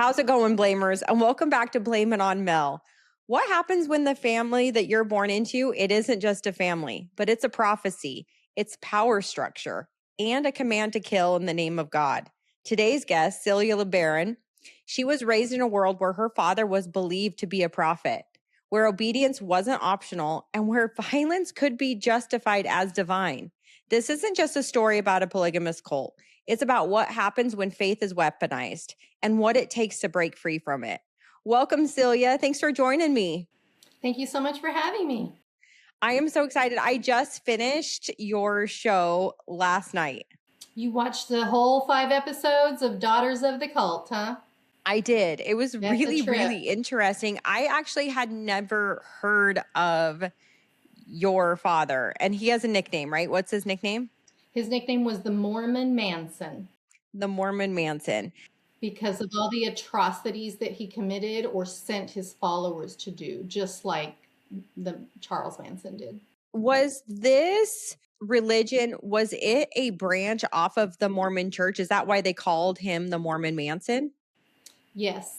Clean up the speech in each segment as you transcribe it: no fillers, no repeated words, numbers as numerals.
How's it going, Blamers? And welcome back to Blame It on Mel. What happens when the family that you're born into, it isn't just a family, but it's a prophecy, it's power structure, and a command to kill in the name of God? Today's guest, Celia LeBaron, she was raised in a world where her father was believed to be a prophet, where obedience wasn't optional, and where violence could be justified as divine. This isn't just a story about a polygamous cult. It's about what happens when faith is weaponized and what it takes to break free from it. Welcome, Celia. Thanks for joining me. Thank you so much for having me. I am so excited. I just finished your show last night. You watched the whole 5 episodes of Daughters of the Cult, huh? I did. It was really interesting. I actually had never heard of your father, and he has a nickname, right? What's his nickname? His nickname was the Mormon Manson. The Mormon Manson. Because of all the atrocities that he committed or sent his followers to do, just like the Charles Manson did. Was this religion, was it a branch off of the Mormon church? Is that why they called him the Mormon Manson? Yes.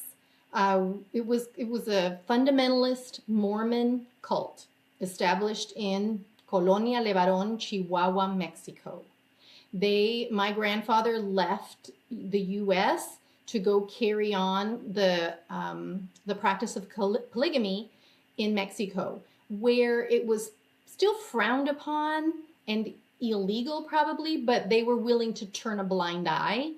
It was a fundamentalist Mormon cult established in Colonia LeBaron, Chihuahua, Mexico. My grandfather left the U.S. to go carry on the practice of polygamy in Mexico, where it was still frowned upon and illegal probably, but they were willing to turn a blind eye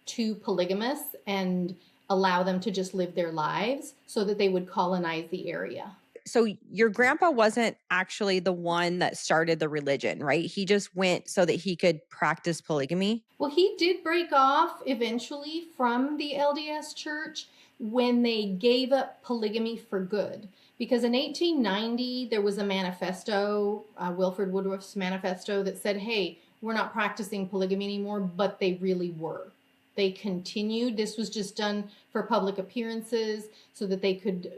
to polygamists and allow them to just live their lives so that they would colonize the area. So your grandpa wasn't actually the one that started the religion, right? He just went so that he could practice polygamy? Well, he did break off eventually from the LDS church when they gave up polygamy for good. Because in 1890, there was a manifesto, Wilford Woodruff's manifesto, that said, hey, we're not practicing polygamy anymore, but they really were. They continued. This was just done for public appearances so that they could,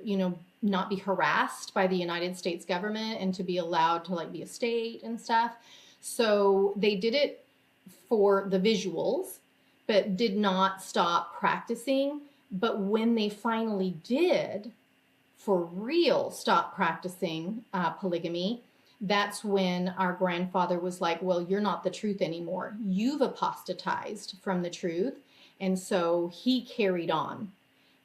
not be harassed by the United States government and to be allowed to be a state and stuff. So they did it for the visuals, but did not stop practicing. But when they finally did, for real, stop practicing polygamy, that's when our grandfather was like, well, you're not the truth anymore. You've apostatized from the truth. And so he carried on.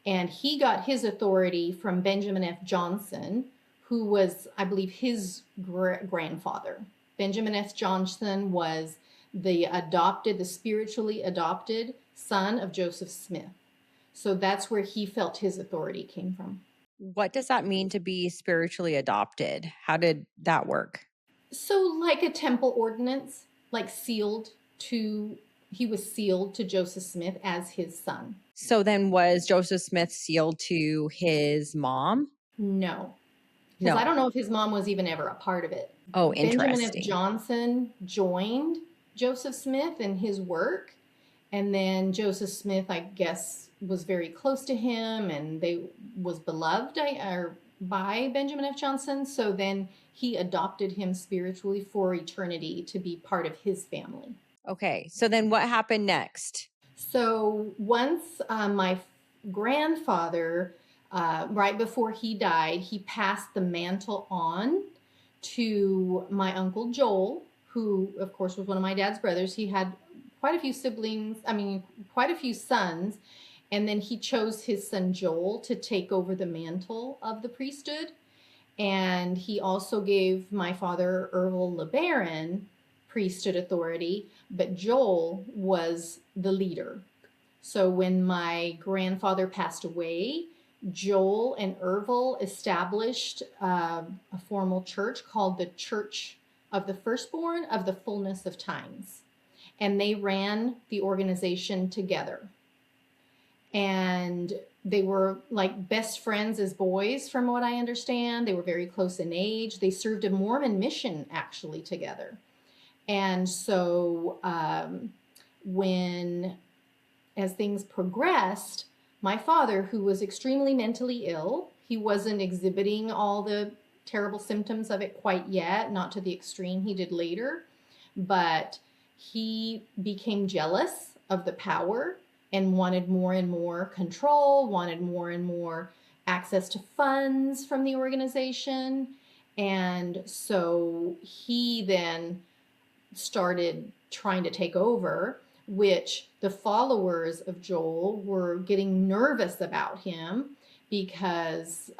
And he got his authority from Benjamin F. Johnson, who was, I believe, his grandfather. Benjamin F. Johnson was the spiritually adopted son of Joseph Smith. So that's where he felt his authority came from. What does that mean to be spiritually adopted? How did that work? So like a temple ordinance, he was sealed to Joseph Smith as his son. So then was Joseph Smith sealed to his mom? No. Because I don't know if his mom was even ever a part of it. Oh, interesting. Benjamin F. Johnson joined Joseph Smith in his work. And then Joseph Smith, I guess, was very close to him and was beloved by Benjamin F. Johnson. So then he adopted him spiritually for eternity to be part of his family. Okay. So then what happened next? So once my grandfather, right before he died, he passed the mantle on to my uncle Joel, who, of course, was one of my dad's brothers. He had quite a few quite a few sons. And then he chose his son Joel to take over the mantle of the priesthood. And he also gave my father, Ervil LeBaron, priesthood authority, but Joel was the leader. So when my grandfather passed away, Joel and Ervil established a formal church called the Church of the Firstborn of the Fullness of Times. And they ran the organization together. And they were like best friends as boys, from what I understand. They were very close in age. They served a Mormon mission actually together. And so as things progressed, my father, who was extremely mentally ill, he wasn't exhibiting all the terrible symptoms of it quite yet, not to the extreme he did later, but he became jealous of the power and wanted more and more control, wanted more and more access to funds from the organization. And so he then started trying to take over, which the followers of Joel were getting nervous about him because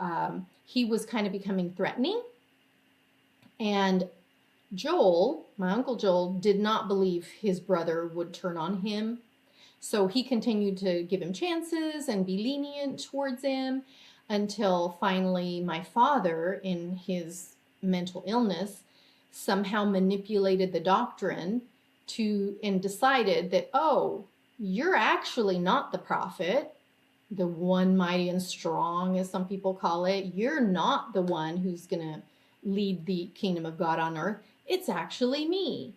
he was kind of becoming threatening. And Joel, my Uncle Joel, did not believe his brother would turn on him. So he continued to give him chances and be lenient towards him until finally my father, in his mental illness, somehow manipulated the doctrine and decided that, oh, you're actually not the prophet, the one mighty and strong, as some people call it. You're not the one who's going to lead the kingdom of God on earth. It's actually me.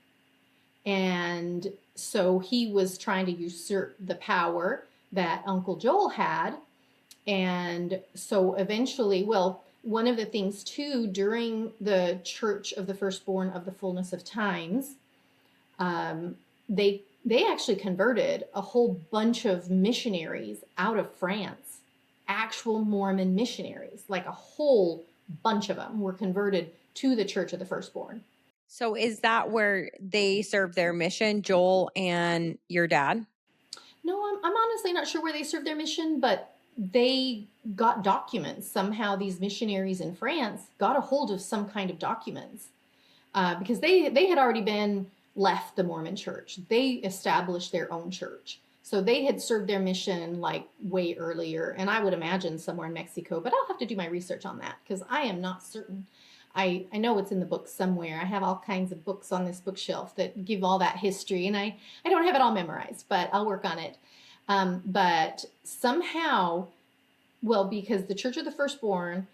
And so he was trying to usurp the power that Uncle Joel had. And so eventually, well, one of the things too, during the Church of the Firstborn of the Fullness of Times, they actually converted a whole bunch of missionaries out of France, actual Mormon missionaries, like a whole bunch of them were converted to the Church of the Firstborn. So is that where they served their mission, Joel and your dad? No, I'm honestly not sure where they served their mission, but they got documents. Somehow these missionaries in France got a hold of some kind of documents because they had already been left the Mormon church. They established their own church. So they had served their mission like way earlier, and I would imagine somewhere in Mexico, but I'll have to do my research on that because I am not certain. I know it's in the book somewhere. I have all kinds of books on this bookshelf that give all that history, and I don't have it all memorized, but I'll work on it. But somehow, well, because the Church of the Firstborn,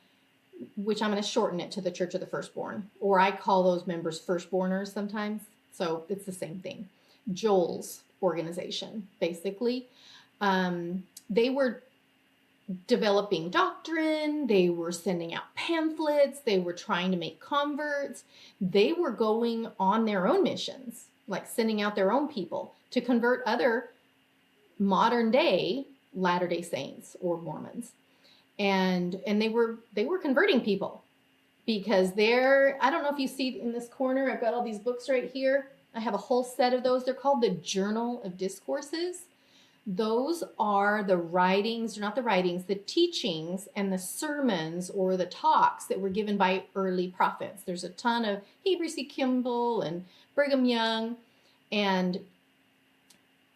which I'm going to shorten it to the Church of the Firstborn, or I call those members firstborners sometimes, so it's the same thing. Joel's organization, basically. They were developing doctrine, they were sending out pamphlets, they were trying to make converts, they were going on their own missions, like sending out their own people to convert other modern day Latter-day Saints or Mormons. And they were converting people because I don't know if you see in this corner, I've got all these books right here. I have a whole set of those. They're called the Journal of Discourses. Those are the writings, not the writings, the teachings and the sermons or the talks that were given by early prophets. There's a ton of Heber C. Kimball and Brigham Young. And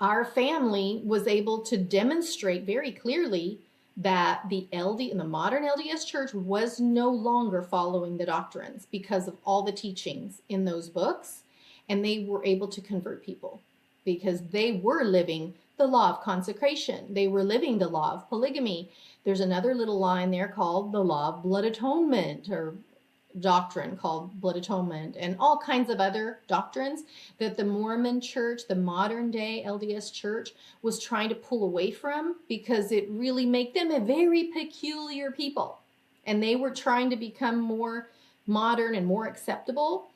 our family was able to demonstrate very clearly that the modern LDS church was no longer following the doctrines because of all the teachings in those books. And they were able to convert people because they were living the law of consecration. They were living the law of polygamy. There's another little line there called the law of blood atonement, or doctrine called blood atonement, and all kinds of other doctrines that the Mormon church, the modern day LDS church, was trying to pull away from because it really made them a very peculiar people. And they were trying to become more modern and more acceptable.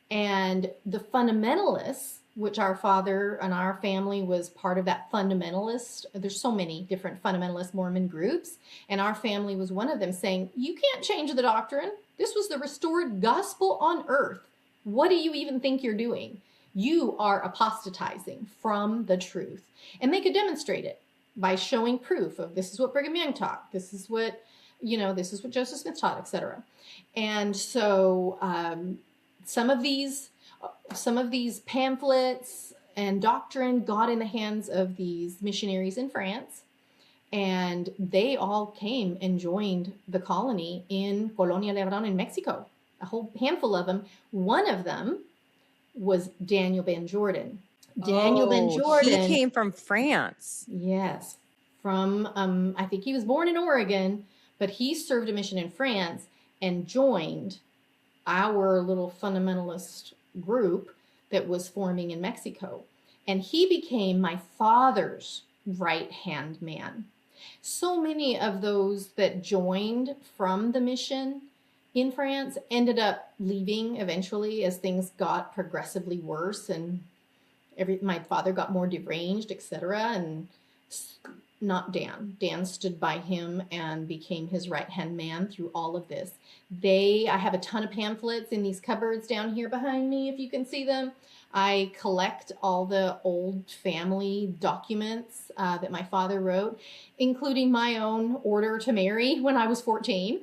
And the fundamentalists, which our father and our family was part of that fundamentalist. There's so many different fundamentalist Mormon groups. And our family was one of them, saying, you can't change the doctrine. This was the restored gospel on earth. What do you even think you're doing? You are apostatizing from the truth. And they could demonstrate it by showing proof of this is what Brigham Young taught. This is what, this is what Joseph Smith taught, etc. And so some of these pamphlets and doctrine got in the hands of these missionaries in France, and they all came and joined the colony in Colonia Lebanon in Mexico, a whole handful of them. One of them was Daniel Ben Jordan. Ben Jordan. He came from France. Yes. From, I think he was born in Oregon, but he served a mission in France and joined our little fundamentalist group that was forming in Mexico. And he became my father's right-hand man. So many of those that joined from the mission in France ended up leaving eventually as things got progressively worse and my father got more deranged, etc. And Not Dan. Dan stood by him and became his right-hand man through all of this. I have a ton of pamphlets in these cupboards down here behind me, if you can see them. I collect all the old family documents that my father wrote, including my own order to marry when I was 14.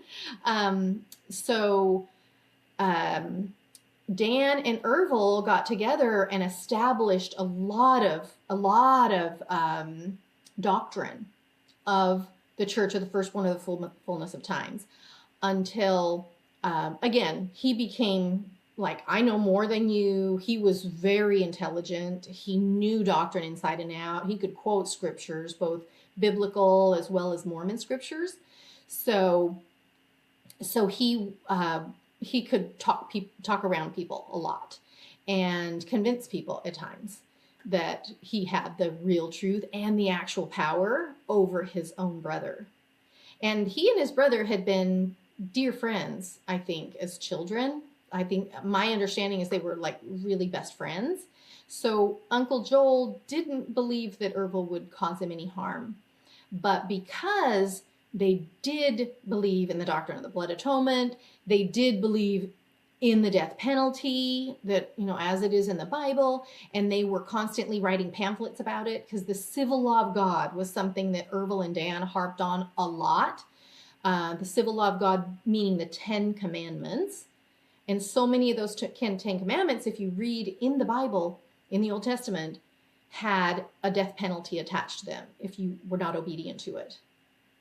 Dan and Ervil got together and established a lot of doctrine of the Church of the Firstborn of the Fullness of Times, until again he became like, I know more than you. He was very intelligent. He knew doctrine inside and out. He could quote scriptures, both biblical as well as Mormon scriptures. So he could talk around people a lot and convince people at times that he had the real truth and the actual power over his own brother. And he and his brother had been dear friends, I think, as children. I think my understanding is they were like really best friends. So Uncle Joel didn't believe that Ervil would cause him any harm. But because they did believe in the doctrine of the blood atonement, they did believe in the death penalty, that, as it is in the Bible, and they were constantly writing pamphlets about it, because the civil law of God was something that Ervil and Dan harped on a lot. The civil law of God meaning the 10 commandments. And so many of those 10 commandments, if you read in the Bible, in the Old Testament, had a death penalty attached to them if you were not obedient to it.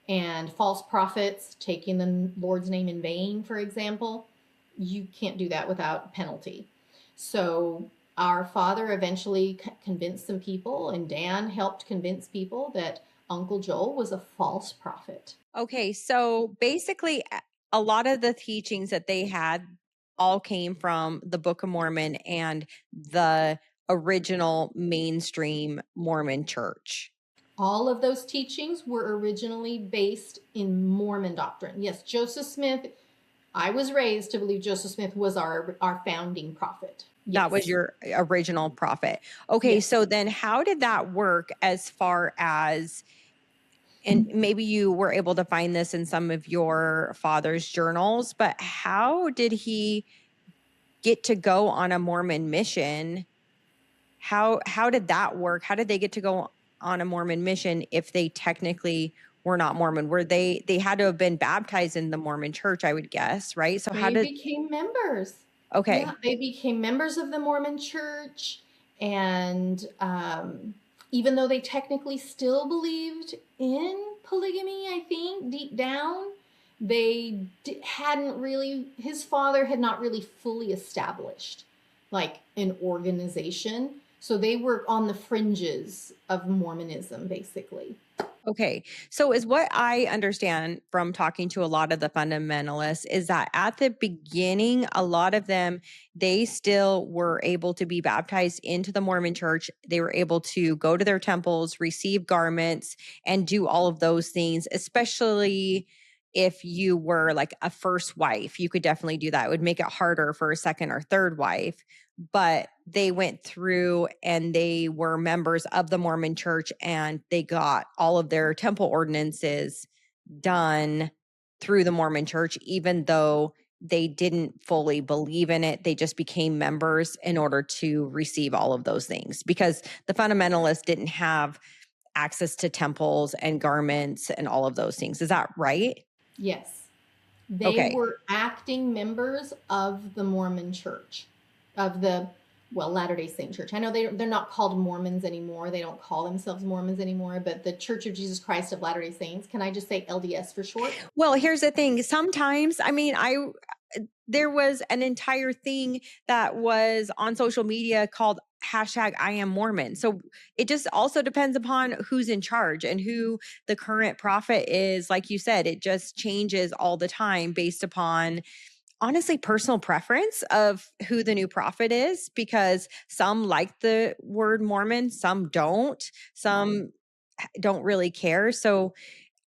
And false prophets taking the Lord's name in vain, for example, you can't do that without penalty. So our father eventually convinced some people, and Dan helped convince people that Uncle Joel was a false prophet. Okay, so basically, a lot of the teachings that they had all came from the Book of Mormon and the original mainstream Mormon church. All of those teachings were originally based in Mormon doctrine. Yes, Joseph Smith, I was raised to believe Joseph Smith was our founding prophet. Yes. That was your original prophet. Okay, Yes. so then how did that work as far as, and maybe you were able to find this in some of your father's journals, but how did he get to go on a Mormon mission? How did that work? How did they get to go on a Mormon mission if they technically were not Mormon? Were they had to have been baptized in the Mormon church, I would guess, right? So They became members. Okay. Yeah, they became members of the Mormon church. And even though they technically still believed in polygamy, I think, deep down, they hadn't really, his father had not really fully established like an organization. So they were on the fringes of Mormonism, basically. Okay. So is what I understand from talking to a lot of the fundamentalists is that at the beginning, a lot of them, they still were able to be baptized into the Mormon church. They were able to go to their temples, receive garments, and do all of those things, especially if you were like a first wife. You could definitely do that. It would make it harder for a second or third wife. But they went through and they were members of the Mormon church, and they got all of their temple ordinances done through the Mormon church, even though they didn't fully believe in it. They just became members in order to receive all of those things, because the fundamentalists didn't have access to temples and garments and all of those things. Is that right? Yes. They Okay. were acting members of the Mormon church, of the, Latter-day Saint church. I know they're not called Mormons anymore. They don't call themselves Mormons anymore, but the Church of Jesus Christ of Latter-day Saints. Can I just say LDS for short? Well, here's the thing. Sometimes, there was an entire thing that was on social media called hashtag I am Mormon. So it just also depends upon who's in charge and who the current prophet is. Like you said, it just changes all the time based upon, honestly, personal preference of who the new prophet is, because some like the word Mormon, some some don't really care. So,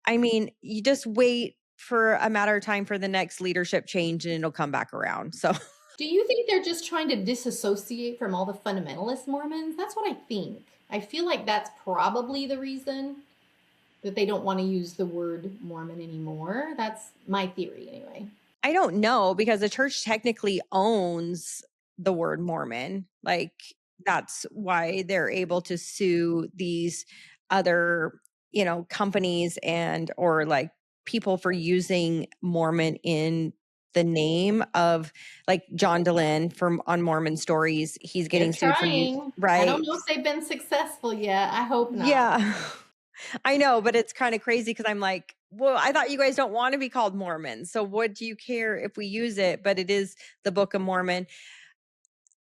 you just wait for a matter of time for the next leadership change and it'll come back around. So, Do you think they're just trying to disassociate from all the fundamentalist Mormons? That's what I think. I feel like that's probably the reason. that they don't want to use the word Mormon anymore. That's my theory anyway. I don't know, because the church technically owns the word Mormon. Like, that's why they're able to sue these other, companies and or like people for using Mormon in the name of, like, John Dehlin from on Mormon Stories. He's They're getting sued for use, trying. I don't right? know if they've been successful yet. I hope not. Yeah. I know, but it's kind of crazy because I'm like, well, I thought you guys don't want to be called Mormons. So what do you care if we use it? But it is the Book of Mormon.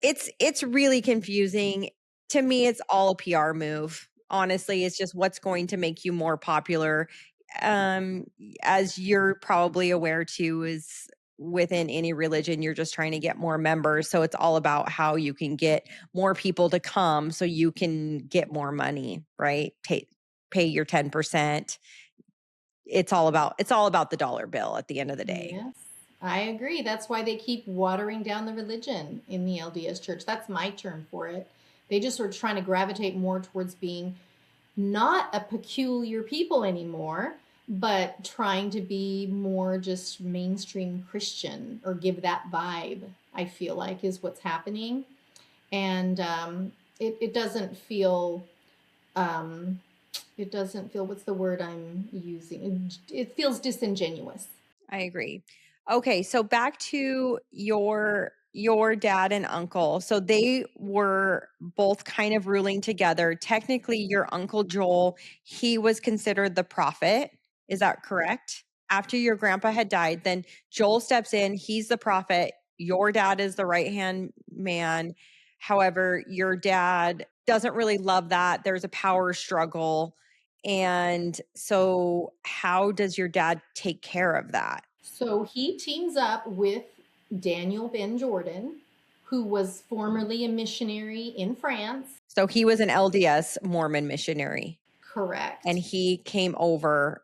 It's really confusing. To me, it's all a PR move. Honestly, it's just what's going to make you more popular. Um, as you're probably aware too, is within any religion, you're just trying to get more members. So it's all about how you can get more people to come so you can get more money, right? Pay your 10%. It's all about the dollar bill at the end of the day. Yes, I agree. That's why they keep watering down the religion in the LDS church. That's my term for it. They just are trying to gravitate more towards being not a peculiar people anymore, but trying to be more just mainstream Christian or give that vibe, I feel like is what's happening. And it doesn't feel, um, it doesn't feel, what's the word I'm using? It feels disingenuous. I agree. Okay, so back to your dad and uncle. So they were both kind of ruling together. Technically, your uncle Joel, he was considered the prophet. Is that correct? After your grandpa had died, then Joel steps in. He's the prophet. Your dad is the right-hand man. However, your dad doesn't really love that. There's a power struggle. And so, how does your dad take care of that? So he teams up with Daniel Ben Jordan, who was formerly a missionary in France. So, he was an LDS Mormon missionary and Correct. he came over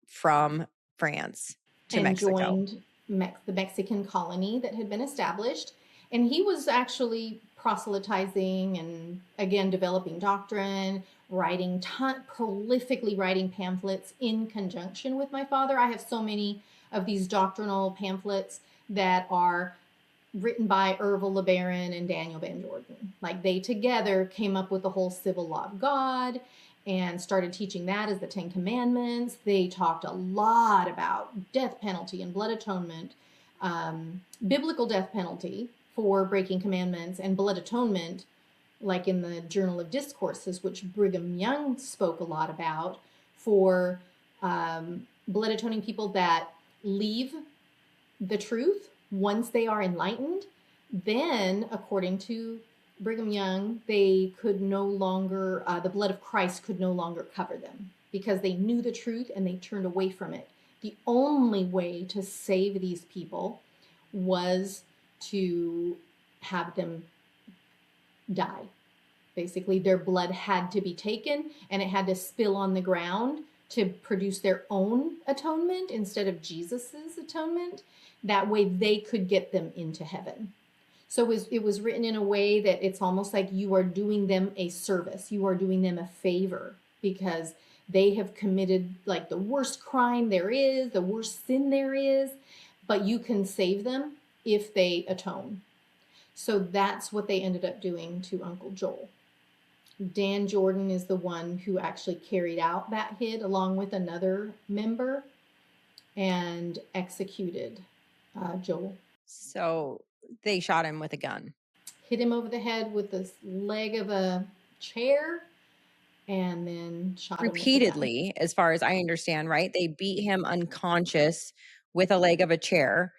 from France to And Mexico. joined the Mexican colony that had been established. And he was actually proselytizing and again developing doctrine, prolifically writing pamphlets in conjunction with my father. I have so many of these doctrinal pamphlets that are written by Ervil LeBaron and Daniel Ben Jordan. Like they together came up with the whole civil law of God and started teaching that as the Ten Commandments. They talked a lot about death penalty and blood atonement, biblical death penalty for breaking commandments, and blood atonement, like in the Journal of Discourses, which Brigham Young spoke a lot about, for blood atoning people that leave the truth once they are enlightened. Then, according to Brigham Young, they could no longer, the blood of Christ could no longer cover them because they knew the truth and they turned away from it. The only way to save these people was to have them die. Basically, their blood had to be taken and it had to spill on the ground to produce their own atonement instead of Jesus's atonement. That way they could get them into heaven. So it was written in a way that it's almost like you are doing them a service. You are doing them a favor because they have committed like the worst crime there is, the worst sin there is, but you can save them if they atone. So that's what they ended up doing to Uncle Joel. Dan Jordan is the one who actually carried out that hit along with another member and executed Joel. So, they shot him with a gun. Hit him over the head with the leg of a chair and then shot him Repeatedly, as far as I understand, right? They beat him unconscious with a leg of a chair.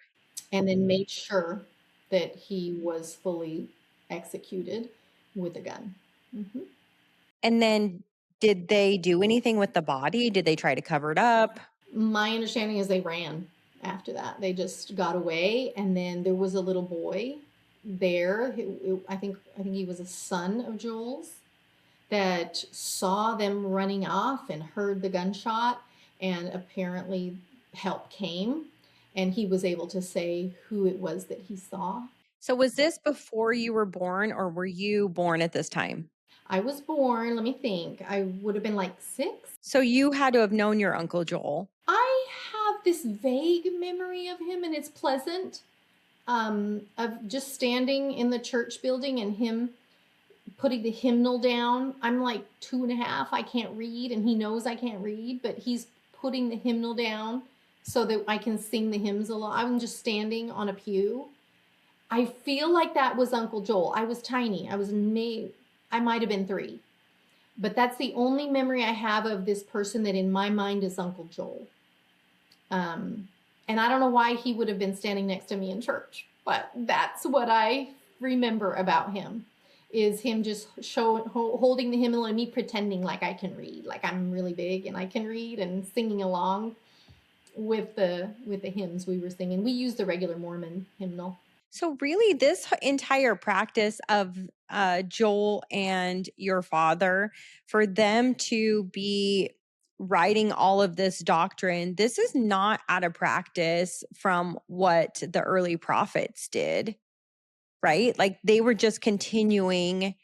and then made sure that he was fully executed with a gun. Mm-hmm. And then did they do anything with the body? Did they try to cover it up? My understanding is they ran after that. They just got away, and then there was a little boy there. I think he was a son of Joel's that saw them running off and heard the gunshot, and apparently help came, and he was able to say who it was that he saw. So was this before you were born or were you born at this time? I was born, let me think, I would have been like 6. So you had to have known your Uncle Joel. I have this vague memory of him, and it's pleasant, of just standing in the church building and him putting the hymnal down. I'm like 2.5. I can't read, and he knows I can't read, but he's putting the hymnal down so that I can sing the hymns along. I'm just standing on a pew. I feel like that was Uncle Joel. I was tiny. I might have been 3. But that's the only memory I have of this person that in my mind is Uncle Joel. And I don't know why he would have been standing next to me in church, but that's what I remember about him, is him just holding the hymnal and me pretending like I can read, like I'm really big and I can read, and singing along with the hymns we were singing. We used the regular Mormon hymnal. So really this entire practice of Joel and your father, for them to be writing all of this doctrine, this is not out of practice from what the early prophets did, right? Like they were just continuing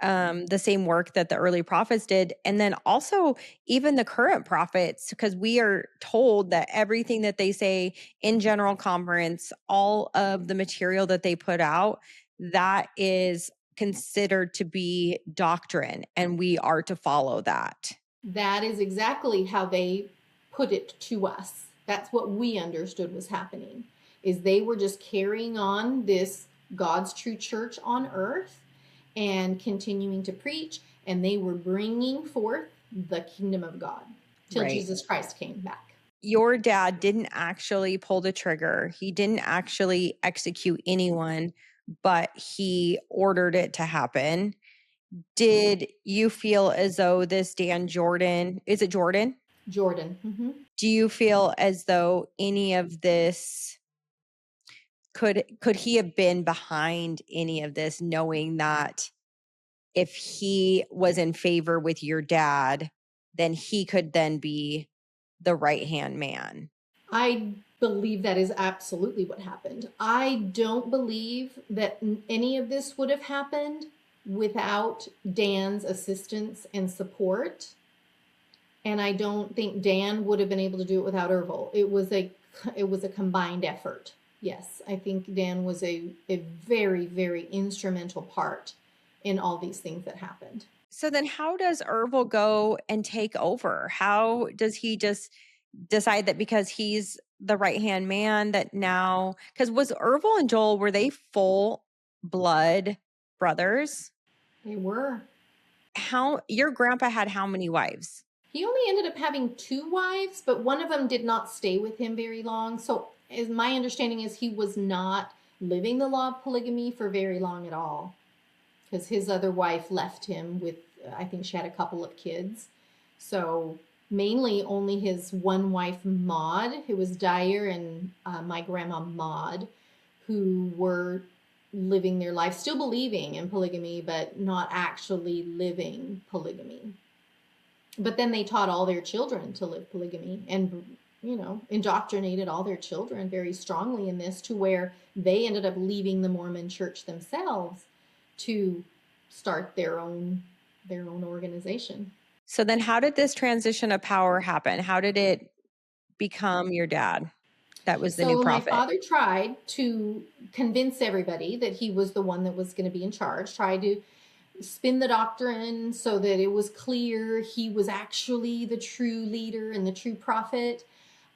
the same work that the early prophets did. And then also even the current prophets, because we are told that everything that they say in general conference, all of the material that they put out, that is considered to be doctrine, and we are to follow that. That is exactly how they put it to us. That's what we understood was happening, is they were just carrying on this God's true church on earth and continuing to preach, and they were bringing forth the kingdom of God till Right. Jesus Christ came back. Your dad didn't actually pull the trigger. He didn't actually execute anyone, but he ordered it to happen. Did you feel as though this Dan Jordan, is it Jordan? Jordan. Mm-hmm. Do you feel as though any of this could he have been behind any of this, knowing that if he was in favor with your dad, then he could then be the right-hand man? I believe that is absolutely what happened. I don't believe that any of this would have happened without Dan's assistance and support. And I don't think Dan would have been able to do it without Ervil. It was a combined effort. Yes, I think Dan was a very, very instrumental part in all these things that happened. So then how does Ervil go and take over? How does he just decide that because he's the right-hand man that now, because was Ervil and Joel, were they full blood brothers? They were. How your grandpa had how many wives? He only ended up having 2 wives, but one of them did not stay with him very long. So as my understanding is, he was not living the law of polygamy for very long at all, because his other wife left him with, I think she had a couple of kids. So mainly only his one wife, Maud, who was Dyer, and my grandma Maud, who were living their life, still believing in polygamy, but not actually living polygamy. But then they taught all their children to live polygamy, and indoctrinated all their children very strongly in this, to where they ended up leaving the Mormon church themselves to start their own organization. So then how did this transition of power happen? How did it become your dad that was the new So my prophet? father tried to convince everybody that he was the one that was going to be in charge, tried to spin the doctrine so that it was clear he was actually the true leader and the true prophet,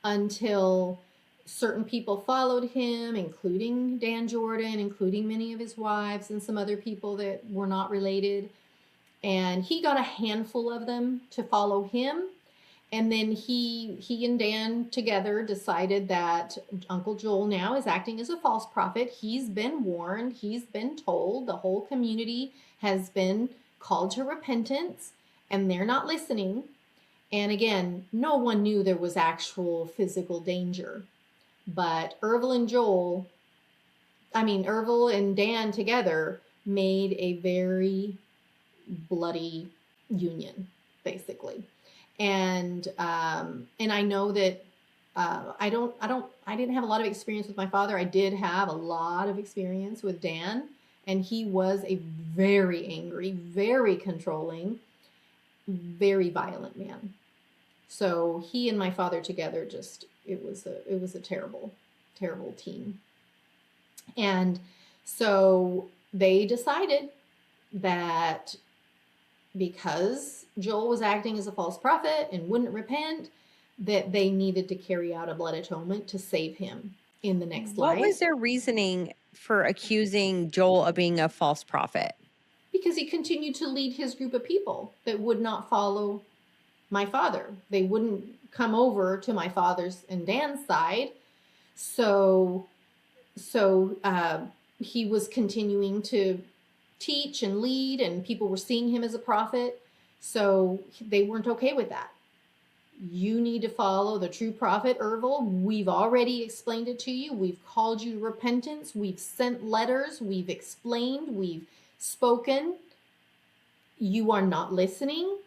until certain people followed him, including Dan Jordan, including many of his wives and some other people that were not related. And he got a handful of them to follow him. And then he and Dan together decided that Uncle Joel now is acting as a false prophet. He's been warned. He's been told. The whole community has been called to repentance, and they're not listening. And again, no one knew there was actual physical danger. But Ervil and Dan together made a very bloody union, basically. And I know that I didn't have a lot of experience with my father. I did have a lot of experience with Dan, And he was a very angry, very controlling, very violent man. So he and my father together, just it was a terrible, terrible team. And so they decided that because Joel was acting as a false prophet and wouldn't repent, that they needed to carry out a blood atonement to save him in the next What life. was their reasoning for accusing Joel of being a false prophet? Because he continued to lead his group of people that would not follow my father. They wouldn't come over to my father's and Dan's side. So he was continuing to teach and lead, and people were seeing him as a prophet. So they weren't okay with that. You need to follow the true prophet, Ervil. We've already explained it to you. We've called you to repentance. We've sent letters. We've explained. We've spoken. You are not listening.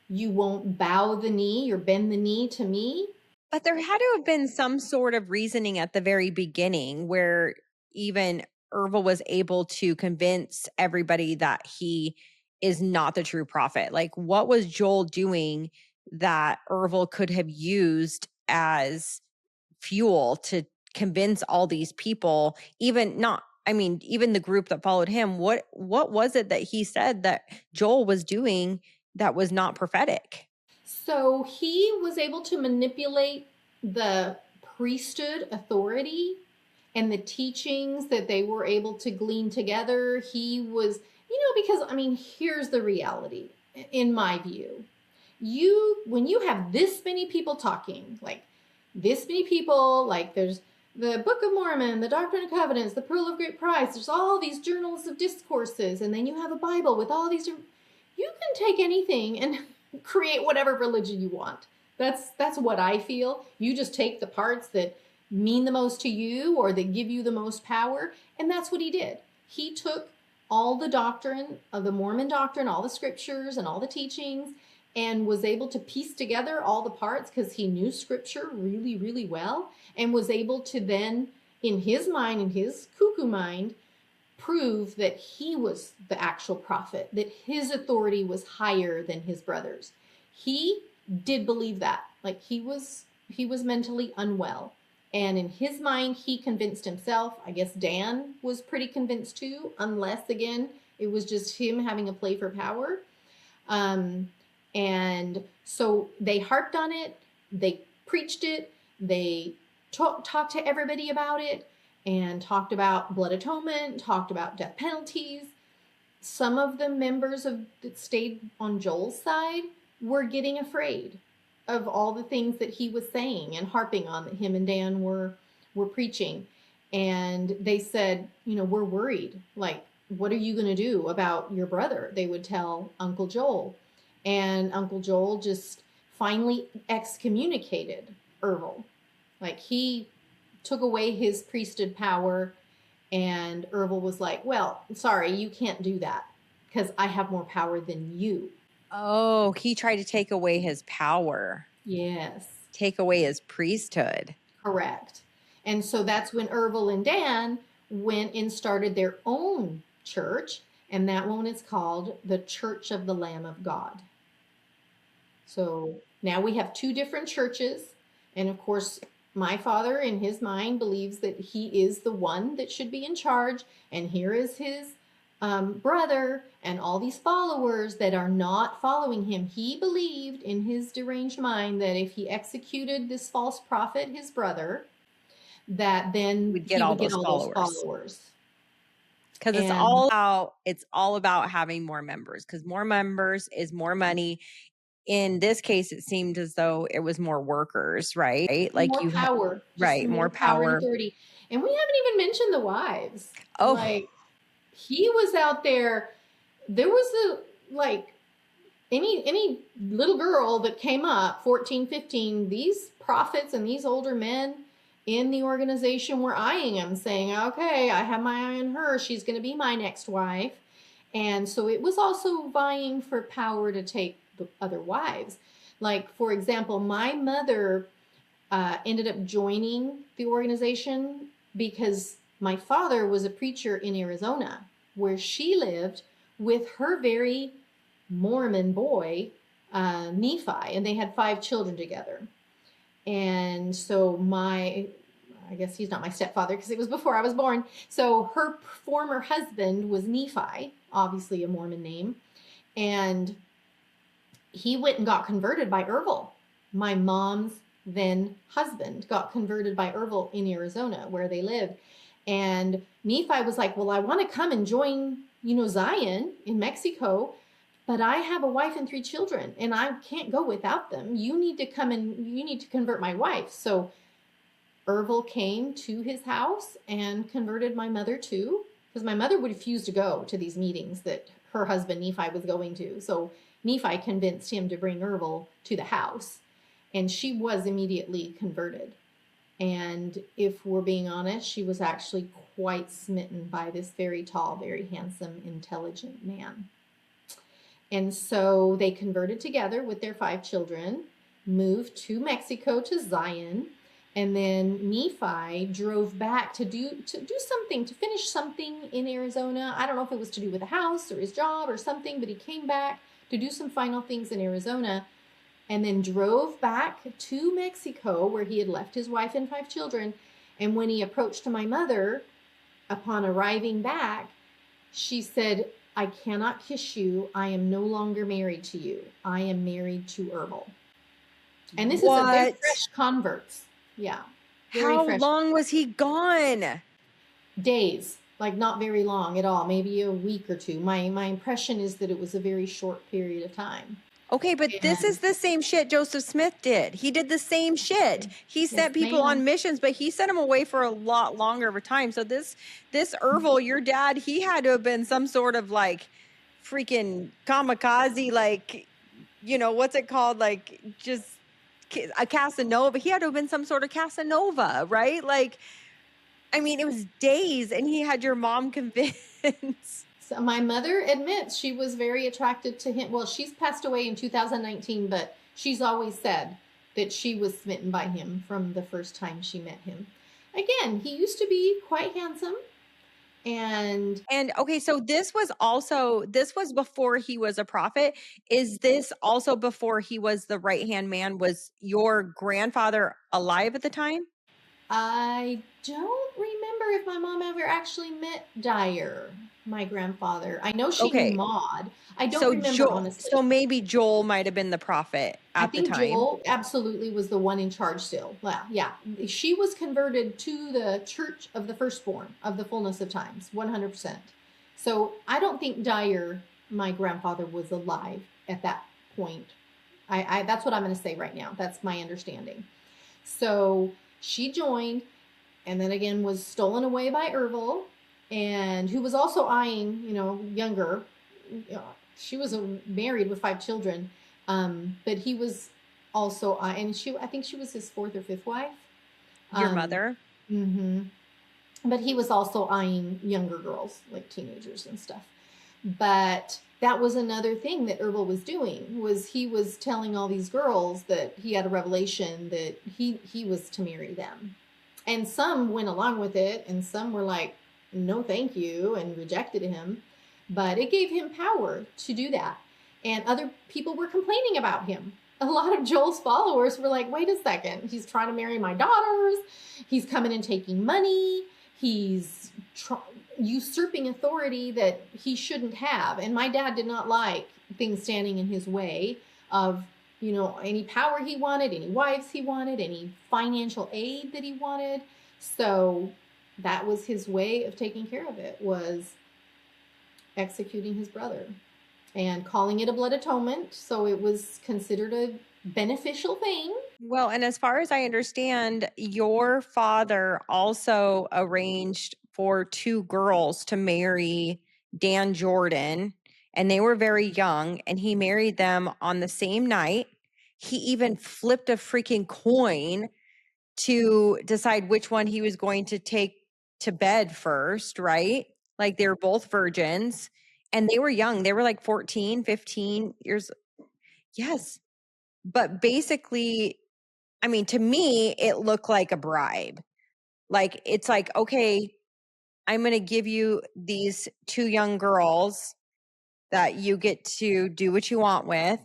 You won't bow the knee or bend the knee to me. But there had to have been some sort of reasoning at the very beginning where even Ervil was able to convince everybody that he is not the true prophet. Like, what was Joel doing that Ervil could have used as fuel to convince all these people, even not, I mean, even the group that followed him? What was it that he said that Joel was doing that was not prophetic? So he was able to manipulate the priesthood authority and the teachings that they were able to glean together. He was, because, I mean, here's the reality, in my view. When you have this many people talking, like this many people, like there's the Book of Mormon, the Doctrine and Covenants, the Pearl of Great Price, there's all these journals of discourses, and then you have a Bible with all these, you can take anything and create whatever religion you want. That's what I feel. You just take the parts that mean the most to you or that give you the most power, and that's what he did. He took all the doctrine of the Mormon doctrine, all the scriptures and all the teachings, and was able to piece together all the parts because he knew scripture really, really well, and was able to then, in his mind, in his cuckoo mind, prove that he was the actual prophet, that his authority was higher than his brothers. He did believe that. Like he was mentally unwell. And in his mind, he convinced himself. I guess Dan was pretty convinced too, unless, again, it was just him having a play for power. And so they harped on it. They preached it. They talked to everybody about it and talked about blood atonement, talked about death penalties. Some of the members that stayed on Joel's side were getting afraid of all the things that he was saying and harping on that him and Dan were preaching. And they said, we're worried. Like, what are you going to do about your brother? They would tell Uncle Joel. And Uncle Joel just finally excommunicated Ervil. Like, he took away his priesthood power, and Ervil was like, well, sorry, you can't do that because I have more power than you. Oh, he tried to take away his power. Yes. Take away his priesthood. Correct. And so that's when Ervil and Dan went and started their own church, and that one is called the Church of the Lamb of God. So now we have two different churches, and of course, my father, in his mind, believes that he is the one that should be in charge, and here is his brother and all these followers that are not following him. He believed in his deranged mind that if he executed this false prophet, his brother, that then Would get all those followers. Because it's all about having more members, because more members is more money. In this case, it seemed as though it was more workers, right? Like more power, right, more power and authority. And we haven't even mentioned the wives. Oh, like he was out there. There was any little girl that came up, 14, 15, these prophets and these older men in the organization were eyeing him, saying, okay, I have my eye on her. She's going to be my next wife. And so it was also vying for power to take the other wives. Like, for example, my mother ended up joining the organization because my father was a preacher in Arizona where she lived with her very Mormon boy, Nephi, and they had 5 children together. And so I guess he's not my stepfather because it was before I was born. So her former husband was Nephi, obviously a Mormon name. And he went and got converted by Ervil. My mom's then husband got converted by Ervil in Arizona where they lived. And Nephi was like, well, I want to come and join, Zion in Mexico, but I have a wife and 3 children and I can't go without them. You need to come and you need to convert my wife. So Ervil came to his house and converted my mother too, because my mother would refuse to go to these meetings that her husband Nephi was going to. So Nephi convinced him to bring Ervil to the house, and she was immediately converted. And if we're being honest, she was actually quite smitten by this very tall, very handsome, intelligent man. And so they converted together with their 5 children, moved to Mexico to Zion, and then Nephi drove back to do something, to finish something in Arizona. I don't know if it was to do with the house or his job or something, but he came back to do some final things in Arizona and then drove back to Mexico where he had left his wife and 5 children. And when he approached my mother upon arriving back, she said, I cannot kiss you. I am no longer married to you. I am married to Ervil. And this is a very fresh converts. Yeah. How long was he gone? Days, like not very long at all, maybe a week or 2. My impression is that it was a very short period of time. Okay, but this is the same shit Joseph Smith did. He did the same shit. He sent people on missions, but he sent them away for a lot longer of a time. So this Ervil, your dad, he had to have been some sort of like freaking kamikaze, like, what's it called? Like just a Casanova. He had to have been some sort of Casanova, right? Like, I mean, it was days and he had your mom convinced. So my mother admits she was very attracted to him. Well, she's passed away in 2019, but she's always said that she was smitten by him from the first time she met him. Again, he used to be quite handsome. And okay, so this was before he was a prophet. Is this also before he was the right-hand man? Was your grandfather alive at the time? I don't remember if my mom ever actually met Dyer, my grandfather. I know she knew Maud. I don't remember, honestly. So maybe Joel might have been the prophet at the time. I think Joel absolutely was the one in charge still. Yeah. She was converted to the Church of the Firstborn of the Fullness of Times, 100%. So I don't think Dyer, my grandfather, was alive at that point. That's what I'm going to say right now. That's my understanding. So she joined and then again was stolen away by Ervil, and who was also eyeing, younger. She was married with 5 children, but he was also, and I think she was his 4th or 5th wife. Your mother? Mm-hmm. But he was also eyeing younger girls, like teenagers and stuff. But that was another thing that Ervil was doing, was he was telling all these girls that he had a revelation that he was to marry them. And some went along with it, and some were like, no, thank you, and rejected him. But it gave him power to do that. And other people were complaining about him. A lot of Joel's followers were like, wait a second, he's trying to marry my daughters. He's coming and taking money. He's usurping authority that he shouldn't have. And my dad did not like things standing in his way of, any power he wanted, any wives he wanted, any financial aid that he wanted. So that was his way of taking care of it, was executing his brother and calling it a blood atonement. So it was considered a beneficial thing. Well, and as far as I understand, your father also arranged for 2 girls to marry Dan Jordan, and they were very young, and he married them on the same night. He even flipped a freaking coin to decide which one he was going to take to bed first, right? Like they were both virgins, and they were young. They were like 14, 15 years. Yes. But basically, I mean, to me, it looked like a bribe. Like, it's like, okay, I'm going to give you these 2 young girls that you get to do what you want with.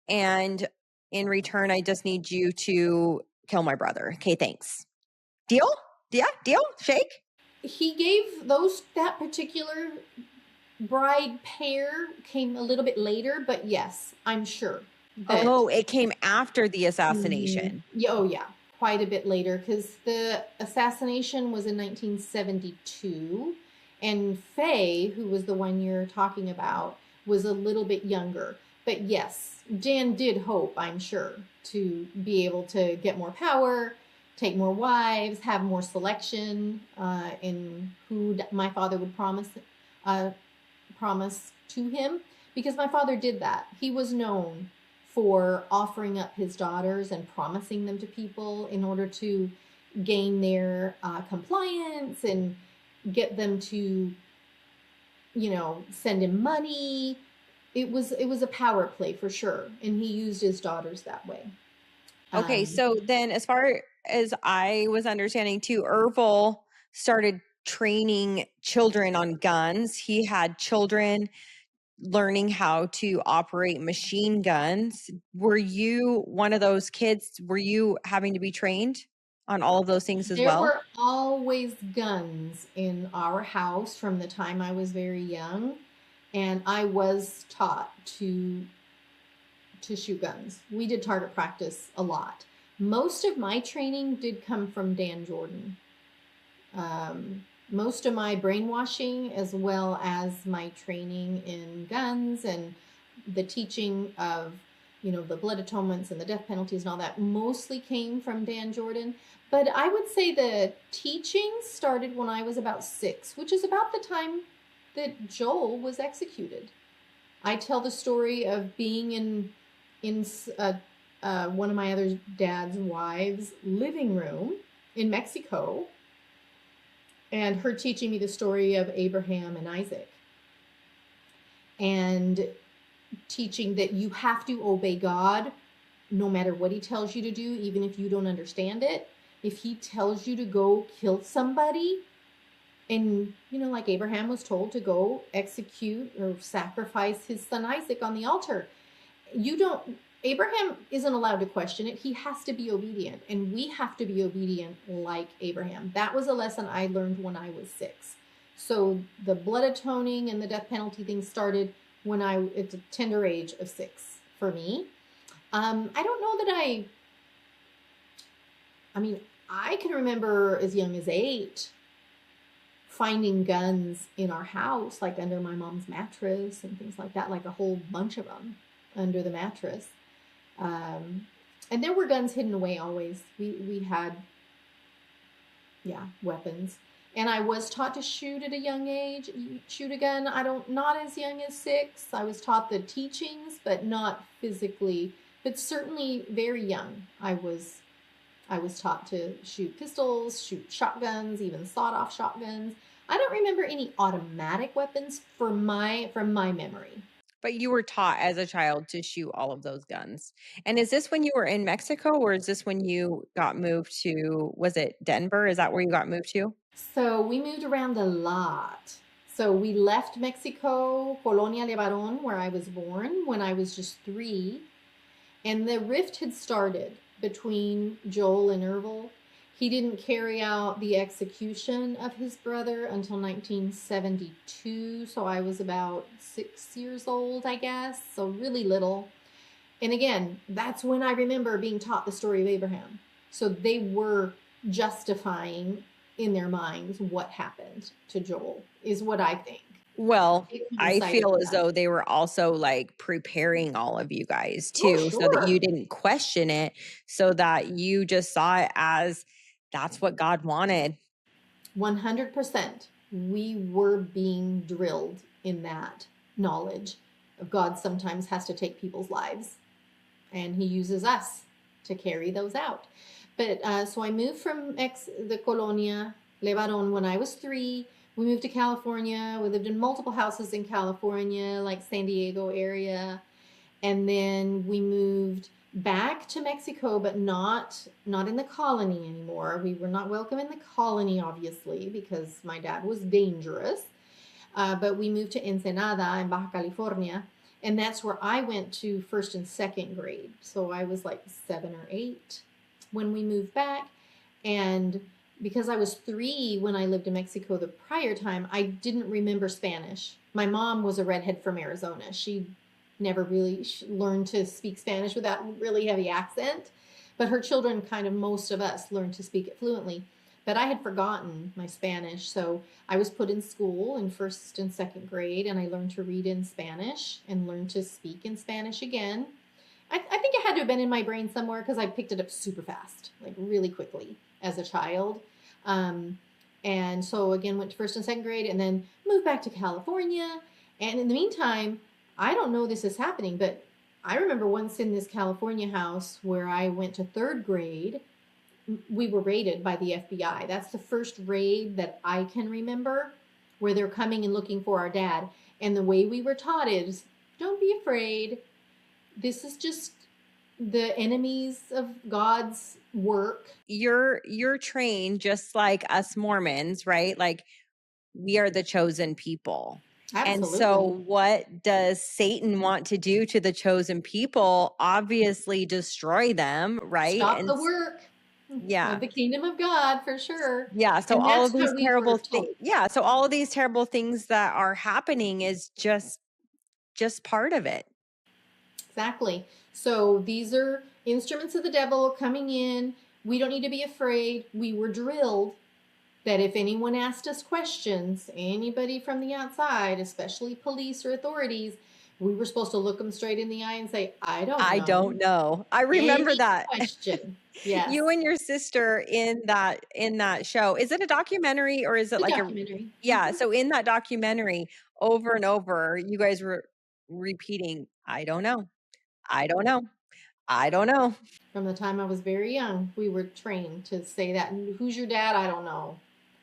And in return, I just need you to kill my brother. Okay, thanks. Deal? Yeah, deal? Shake? He gave that particular bride pair came a little bit later, but yes, I'm sure that. Oh, it came after the Mhm. assassination. Oh, yeah, quite a bit later, because the assassination was in 1972, and Faye, who was the one you're talking about, was a little bit younger. But yes, Dan did hope, I'm sure, to be able to get more power, take more wives, have more selection in who my father would promise to him, because my father did that. He was known for offering up his daughters and promising them to people in order to gain their compliance and get them to, send him money. It was a power play for sure, and he used his daughters that way. Okay, so then as far as I was understanding too, Ervil started training children on guns. He had children learning how to operate machine guns. Were you one of those kids? Were you having to be trained on all of those things as There well? were always guns in our house from the time I was very young, and I was taught to shoot guns. We did target practice a lot. Most of my training did come from Dan Jordan. Most of my brainwashing, as well as my training in guns and the teaching of, the blood atonements and the death penalties and all that, mostly came from Dan Jordan. But I would say the teaching started when I was about 6, which is about the time that Joel was executed. I tell the story of being in one of my other dad's wives' living room in Mexico, and her teaching me the story of Abraham and Isaac, and teaching that you have to obey God no matter what he tells you to do, even if you don't understand it. If he tells you to go kill somebody, and like Abraham was told to go execute or sacrifice his son Isaac on the altar, Abraham isn't allowed to question it. He has to be obedient, and we have to be obedient like Abraham. That was a lesson I learned when I was 6. So the blood atoning and the death penalty thing started when at the tender age of 6 for me. I don't know that I can remember as young as 8 finding guns in our house, like under my mom's mattress and things like that, like a whole bunch of them under the mattress. And there were guns hidden away always. We had, weapons. And I was taught to shoot at a young age, shoot a gun. Not as young as 6. I was taught the teachings, but not physically, but certainly very young. I was taught to shoot pistols, shoot shotguns, even sawed-off shotguns. I don't remember any automatic weapons from my memory. But you were taught as a child to shoot all of those guns. And is this when you were in Mexico, or is this when you got moved to, was it Denver? Is that where you got moved to? So we moved around a lot. So we left Mexico, Colonia LeBaron, where I was born, when I was just 3. And the rift had started between Joel and Ervil. He didn't carry out the execution of his brother until 1972. So I was about 6 years old, I guess. So really little. And again, that's when I remember being taught the story of Abraham. So they were justifying in their minds what happened to Joel, is what I think. Well, I feel as though they were also like preparing all of you guys too, so that you didn't question it, so that you just saw it as that's what God wanted. 100%. We were being drilled in that knowledge of God sometimes has to take people's lives, and he uses us to carry those out. But so I moved from the Colonia LeBaron when I was 3. We moved to California. We lived in multiple houses in California, like San Diego area. And then we moved back to Mexico, but not in the colony anymore. We were not welcome in the colony, obviously, because my dad was dangerous. But we moved to Ensenada in Baja California, and that's where I went to first and second grade. So I was like 7 or 8 when we moved back, and because I was 3 when I lived in Mexico the prior time, I didn't remember Spanish. My mom was a redhead from Arizona. She never really learned to speak Spanish without really heavy accent, but her children, kind of most of us, learned to speak it fluently. But I had forgotten my Spanish, so I was put in school in first and second grade, and I learned to read in Spanish and learned to speak in Spanish again. I think it had to have been in my brain somewhere because I picked it up super fast, like really quickly as a child. Um, and so again, went to first and second grade and then moved back to California. And in the meantime, I don't know this is happening, but I remember once in this California house where I went to third grade, we were raided by the FBI. That's the first raid that I can remember where they're coming and looking for our dad. And the way we were taught is, don't be afraid. This is just the enemies of God's work. You're trained just like us Mormons, right? Like we are the chosen people. And so Absolutely. what does Satan want to do to the chosen people? Obviously destroy them, right? Stop And the work yeah. of the kingdom of God for sure. Yeah, so And all of that's these how we terrible were things, told. yeah, so all of these terrible things that are happening is just part of it. Exactly. So these are instruments of the devil coming in. We don't need to be afraid. We were drilled that if anyone asked us questions, anybody from the outside, especially police or authorities, we were supposed to look them straight in the eye and say, I don't I know. don't know. I remember Any that. question. Yes. You and your sister in that show. Is it a documentary or is it The like a documentary. yeah, so in that documentary, over and over, you guys were repeating, "I don't know. I don't know. I don't know." From the time I was very young, we were trained to say that. Who's your dad? I don't know.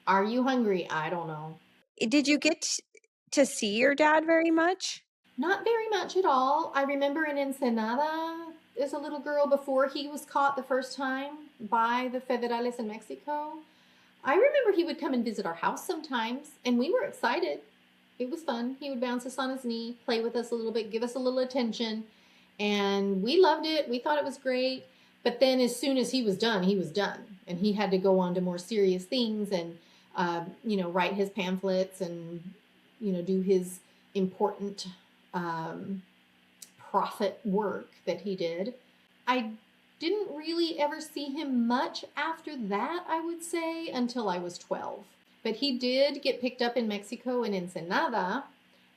Are you hungry? I don't know. Did you get to see your dad very much? Not very much at all. I remember in Ensenada as a little girl before he was caught the first time by the federales in Mexico. I remember he would come and visit our house sometimes, and we were excited. It was fun. He would bounce us on his knee, play with us a little bit, give us a little attention, and we loved it. We thought it was great. But then, as soon as he was done, and he had to go on to more serious things and, write his pamphlets and, do his important um, prophet work that he did. I didn't really ever see him much after that, I would say, until I was 12. But he did get picked up in Mexico in Ensenada,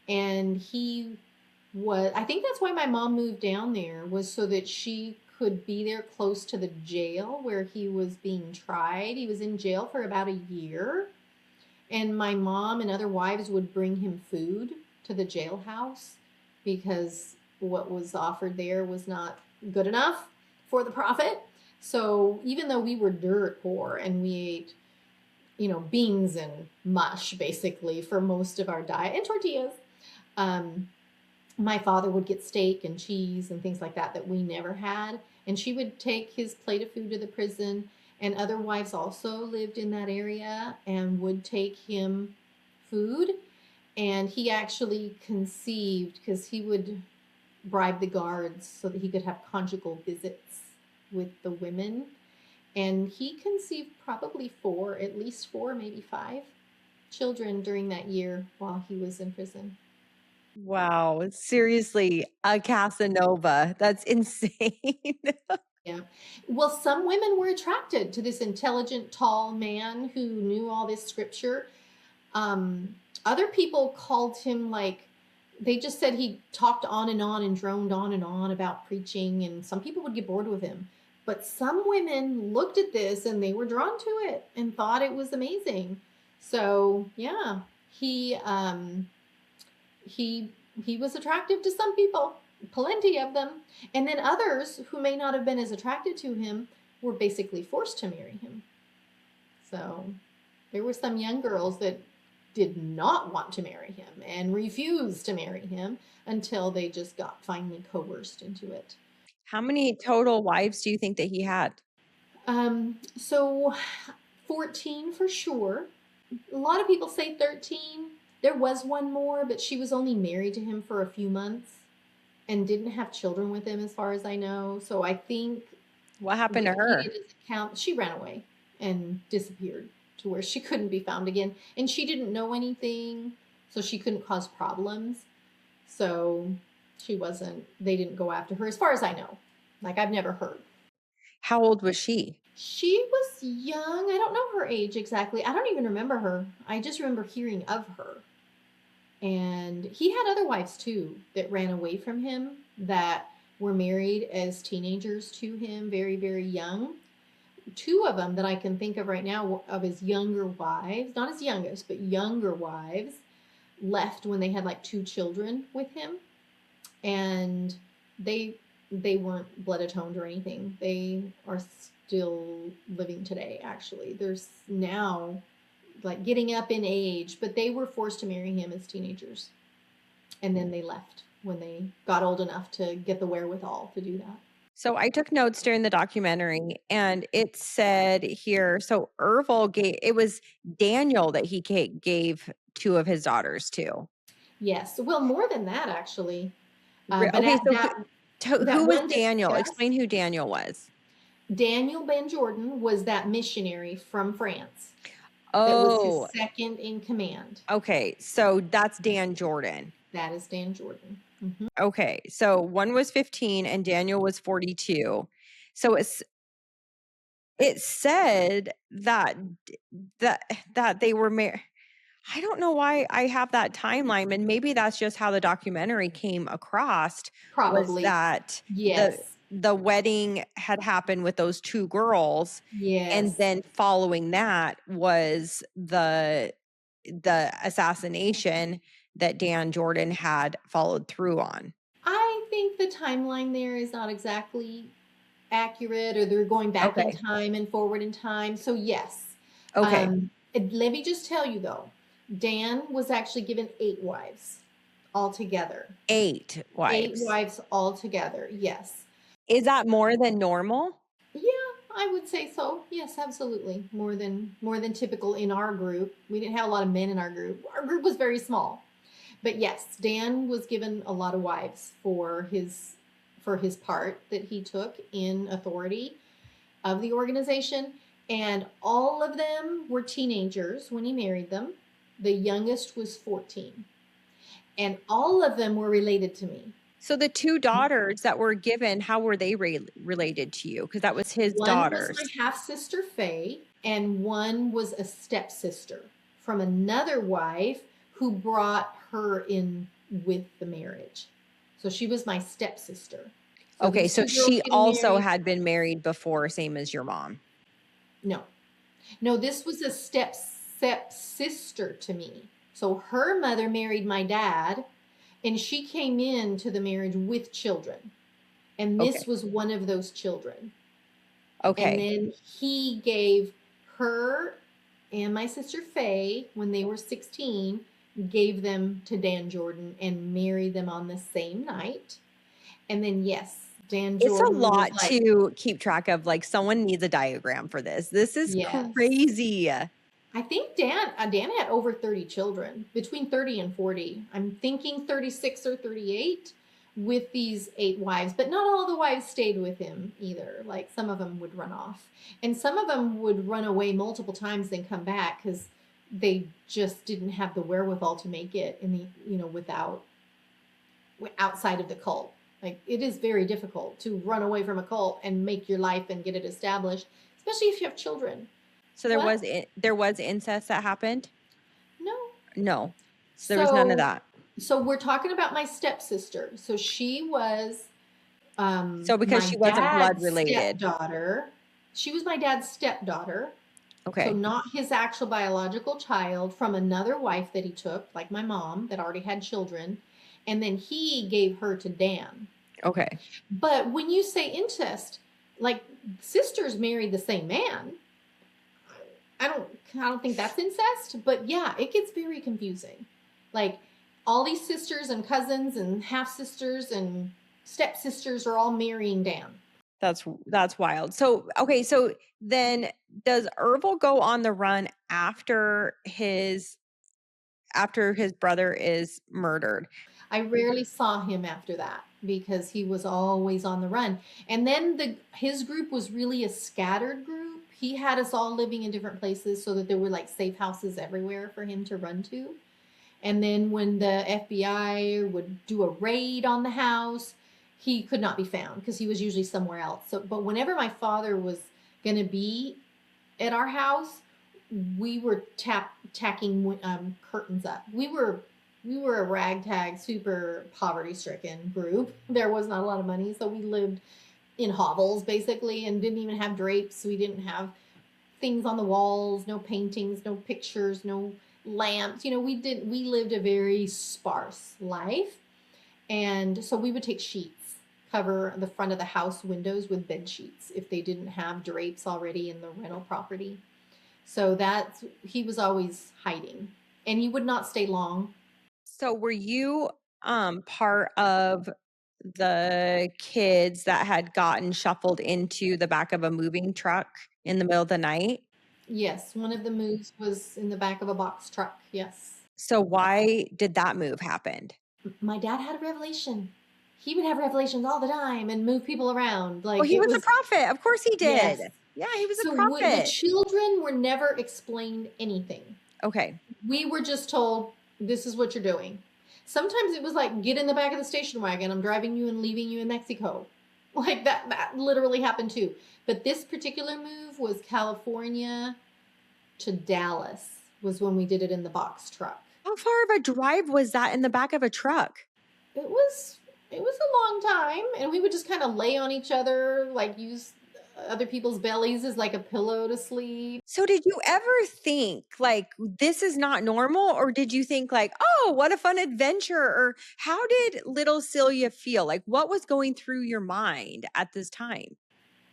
and I think that's why my mom moved down there, was so that she could be there close to the jail where he was being tried. He was in jail for about a year, and my mom and other wives would bring him food to the jailhouse because what was offered there was not good enough for the prophet. So even though we were dirt poor and we ate, beans and mush basically for most of our diet and tortillas, my father would get steak and cheese and things like that we never had. And she would take his plate of food to the prison. And other wives also lived in that area and would take him food. And he actually conceived, because he would bribe the guards so that he could have conjugal visits with the women. And he conceived probably at least four, maybe 5 children during that year while he was in prison. Wow, seriously, a Casanova. That's insane. Yeah. Well, some women were attracted to this intelligent, tall man who knew all this scripture. Other people called him, they just said he talked on and droned on and on about preaching, and some people would get bored with him. But some women looked at this and they were drawn to it and thought it was amazing. So yeah, he was attractive to some people, plenty of them. And then others who may not have been as attracted to him were basically forced to marry him. So there were some young girls that did not want to marry him and refused to marry him until they just got finally coerced into it. How many total wives do you think that he had? So 14 for sure. A lot of people say 13. There was one more, but she was only married to him for a few months and didn't have children with him, as far as I know. So I think What happened to her? Wikipedia doesn't count. She ran away and disappeared to where she couldn't be found again. And she didn't know anything, so she couldn't cause problems. So they didn't go after her, as far as I know. Like, I've never heard. How old was she? She was young. I don't know her age exactly. I don't even remember her. I just remember hearing of her. And he had other wives too that ran away from him, that were married as teenagers to him, very, very young. Two of them that I can think of right now of his younger wives, not his youngest, but younger wives, left when they had like 2 children with him. And they weren't blood atoned or anything. They are still living today, actually. There's now like getting up in age, but they were forced to marry him as teenagers. And then they left when they got old enough to get the wherewithal to do that. So I took notes during the documentary, and it said here, so Ervil it was Daniel that he gave 2 of his daughters to. Yes. Well, more than that, actually. But Okay, at so that who was one Daniel? discussed, Explain who Daniel was. Daniel Ben Jordan was that missionary from France. That was his Oh, second in command. okay. So that's Dan Jordan. That is Dan Jordan. Mm-hmm. Okay. So one was 15 and Daniel was 42. So it said that they were married. I don't know why I have that timeline, and maybe that's just how the documentary came across, was Probably. that Yes. the wedding had happened with those 2 girls, and Yes. then following that was the assassination that Dan Jordan had followed through on. I think the timeline there is not exactly accurate, or they're going back in Okay. time and forward in time. So yes. Okay. Let me just tell you though, Dan was actually given 8 wives altogether. 8 8 wives. wives altogether. Yes. Is that more than normal? Yeah, I would say so. Yes, absolutely. More than typical in our group. We didn't have a lot of men in our group. Our group was very small. But yes, Dan was given a lot of wives for his part that he took in authority of the organization, and all of them were teenagers when he married them. The youngest was 14. And all of them were related to me. So the 2 daughters that were given, how were they related to you? Because that was his One was daughters. my half sister Faye, and one was a stepsister from another wife who brought her in with the marriage. So she was my stepsister. Okay, so these 2 girls she getting also married. had been married before, same as your mom. No, this was a stepsister to me. So her mother married my dad, and she came into the marriage with children. And this Okay. was one of those children. Okay. And then he gave her and my sister Faye, when they were 16, gave them to Dan Jordan and married them on the same night. And then, yes, Dan Jordan. It's a lot to keep track of. Like, someone needs a diagram for this. This is crazy. I think Dan had over 30 children, between 30 and 40. I'm thinking 36 or 38 with these 8 wives, but not all the wives stayed with him either. Like, some of them would run off, and some of them would run away multiple times and come back because they just didn't have the wherewithal to make it in the, outside of the cult. Like, it is very difficult to run away from a cult and make your life and get it established, especially if you have children. So there was incest that happened? No. So there was none of that. So we're talking about my stepsister. So she was so because she wasn't blood related. Stepdaughter. She was my dad's stepdaughter. Okay. So not his actual biological child, from another wife that he took, like my mom, that already had children. And then he gave her to Dan. Okay. But when you say incest, like, sisters married the same man. I don't think that's incest, but yeah, it gets very confusing. Like, all these sisters and cousins and half sisters and stepsisters are all marrying down. That's wild. So, okay, so then does Ervil go on the run after his brother is murdered? I rarely saw him after that because he was always on the run. And then his group was really a scattered group. He had us all living in different places so that there were like safe houses everywhere for him to run to. And then when the FBI would do a raid on the house, he could not be found because he was usually somewhere else. So, but whenever my father was going to be at our house, we were tacking curtains up. We were a ragtag, super poverty-stricken group. There was not a lot of money, so we lived in hovels basically, and didn't even have drapes. We didn't have things on the walls, no paintings, no pictures, no lamps. You know, we lived a very sparse life. And so we would take sheets, cover the front of the house windows with bed sheets if they didn't have drapes already in the rental property. So he was always hiding, and he would not stay long. So were you part of the kids that had gotten shuffled into the back of a moving truck in the middle of the night? Yes, one of the moves was in the back of a box truck. Yes. So why did that move happen? My dad had a revelation. He would have revelations all the time and move people around. Like, Well, he was a prophet. Of course he did. Yes. Yeah, he was a So the prophet. children were never explained anything. Okay. We were just told, this is what you're doing. Sometimes it was like, get in the back of the station wagon. I'm driving you and leaving you in Mexico. Like that literally happened too. But this particular move was California to Dallas was when we did it in the box truck. How far of a drive was that in the back of a truck? It was a long time, and we would just kind of lay on each other, like use other people's bellies as like a pillow to sleep. So did you ever think like this is not normal, or did you think like, oh, what a fun adventure? Or how did little Celia feel? Like what was going through your mind at this time?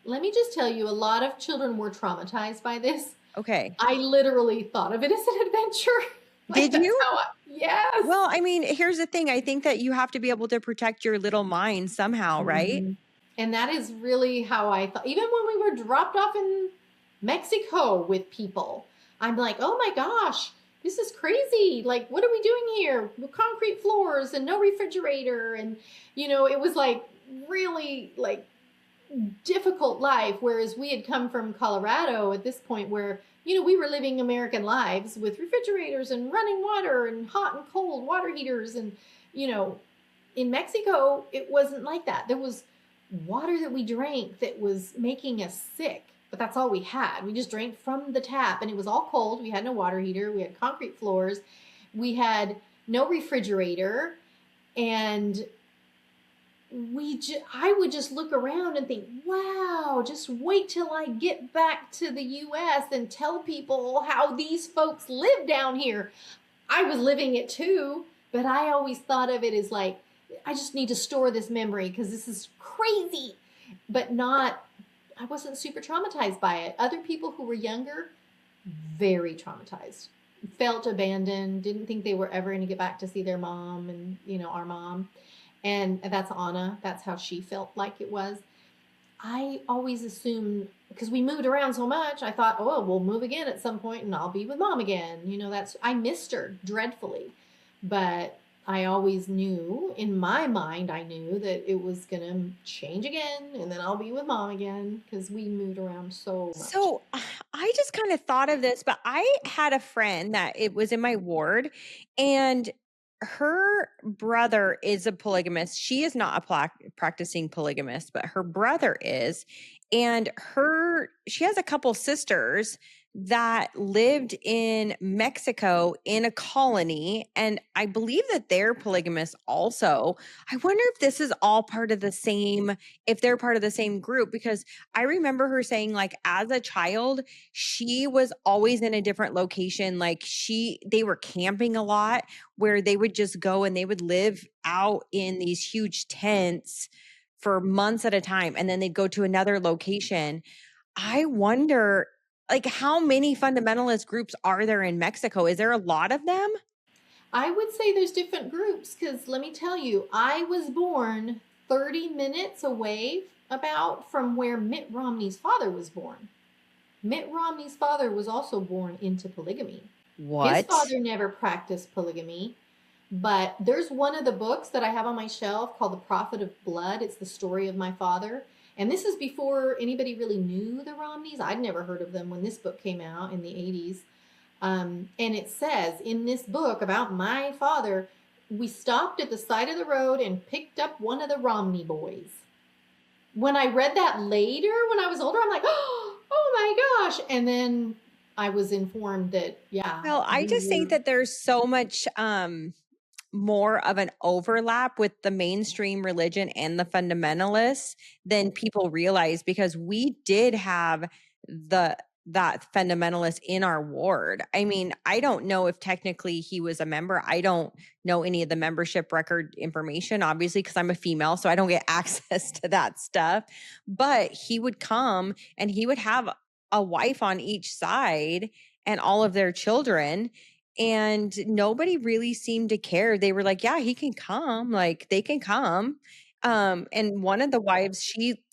Let me just tell you, a lot of children were traumatized by this. Okay. I literally thought of it as an adventure. Did you? Yes. Well, I mean, here's the thing. I think that you have to be able to protect your little mind somehow, right? Mm-hmm. And that is really how I thought. Even when we were dropped off in Mexico with people, I'm like, oh my gosh, this is crazy. Like, what are we doing here? With concrete floors and no refrigerator. And, you know, it was like really like difficult life. Whereas we had come from Colorado at this point where, you know, we were living American lives with refrigerators and running water and hot and cold water heaters. And, you know, in Mexico, it wasn't like that. There was water that we drank that was making us sick, but that's all we had. We just drank from the tap, and it was all cold. We had no water heater. We had concrete floors. We had no refrigerator, and I would just look around and think, wow, just wait till I get back to the US and tell people how these folks live down here. I was living it too, but I always thought of it as like, I just need to store this memory because this is crazy, but I wasn't super traumatized by it. Other people who were younger, very traumatized, felt abandoned, didn't think they were ever going to get back to see their mom and, you know, our mom. And that's Anna. That's how she felt like it was. I always assumed, because we moved around so much, I thought, oh, we'll move again at some point and I'll be with mom again. You know, I missed her dreadfully. But I always knew, in my mind, I knew that it was going to change again and then I'll be with mom again because we moved around so much. So I just kind of thought of this, but I had a friend that it was in my ward, and her brother is a polygamist. She is not a practicing polygamist, but her brother is. And she has a couple sisters that lived in Mexico in a colony. And I believe that they're polygamous also. I wonder if this is all part of the same, if they're part of the same group, because I remember her saying, like, as a child, she was always in a different location. Like they were camping a lot, where they would just go and they would live out in these huge tents for months at a time. And then they'd go to another location. I wonder, like, how many fundamentalist groups are there in Mexico? Is there a lot of them? I would say there's different groups because let me tell you, I was born 30 minutes away about from where Mitt Romney's father was born. Mitt Romney's father was also born into polygamy. His What? father never practiced polygamy, but there's one of the books that I have on my shelf called The Prophet of Blood. It's the story of my father. And this is before anybody really knew the Romneys. I'd never heard of them when this book came out in the 80s. And it says in this book about my father, we stopped at the side of the road and picked up one of the Romney boys. When I read that later, when I was older, I'm like, oh my gosh. And then I was informed that, yeah. Well, I just think that there's so much more of an overlap with the mainstream religion and the fundamentalists than people realize, because we did have that fundamentalist in our ward. I mean, I don't know if technically he was a member. I don't know any of the membership record information, obviously, because I'm a female, so I don't get access to that stuff. But he would come and he would have a wife on each side and all of their children, and nobody really seemed to care. They were like, yeah, he can come, like they can come. And one of the wives,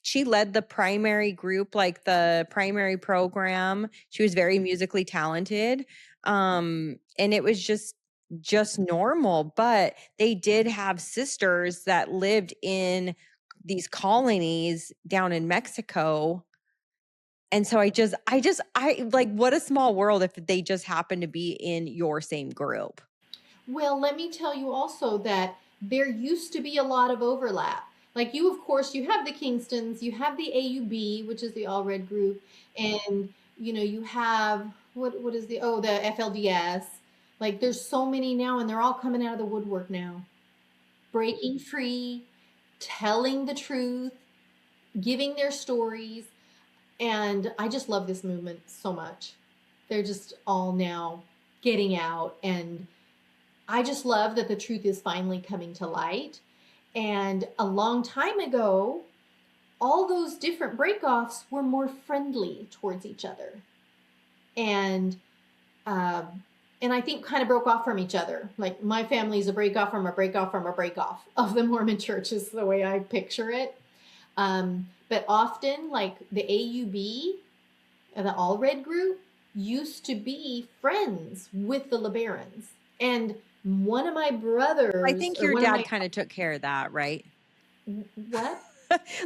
she led the primary group, like the primary program. She was very musically talented. And it was just normal, but they did have sisters that lived in these colonies down in Mexico. And so I like, what a small world if they just happen to be in your same group. Well, let me tell you also that there used to be a lot of overlap. Like you, of course, you have the Kingstons, you have the AUB, which is the Allred group, and you have what is the FLDS. Like there's so many now, and they're all coming out of the woodwork now, breaking free, telling the truth, giving their stories, and I just love this movement so much. They're just all now getting out, and I just love that the truth is finally coming to light. And a long time ago, all those different breakoffs were more friendly towards each other. And I think kind of broke off from each other. Like my family is a breakoff from a breakoff from a breakoff of the Mormon church is the way I picture it. But often like the AUB, the Allred group, used to be friends with the LeBarons. And one of my brothers, I think your dad kind of took care of that, right? what?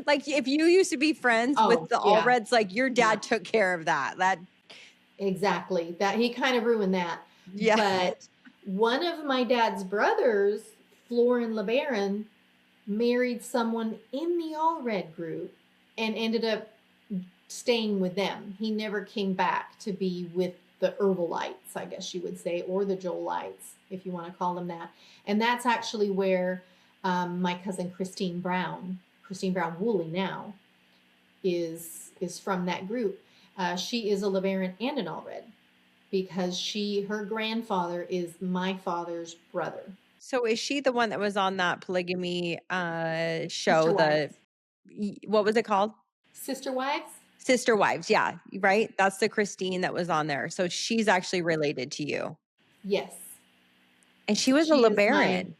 Like if you used to be friends with the Yeah. Allreds, like your dad took care of that. Exactly. That he kind of ruined that. Yeah. But one of my dad's brothers, Florin LeBaron, married someone in the Allred group and ended up staying with them. He never came back to be with the Ervilites, I guess you would say, or the Joelites, if you want to call them that. And that's actually where my cousin Christine Brown Woolley now, is from that group. She is a LeBaron and an Allred because her grandfather is my father's brother. So is she the one that was on that polygamy show? Sister Wives. What was it called? Sister Wives? Sister Wives, yeah, right? That's the Christine that was on there. So she's actually related to you. Yes. And she was a LeBaron.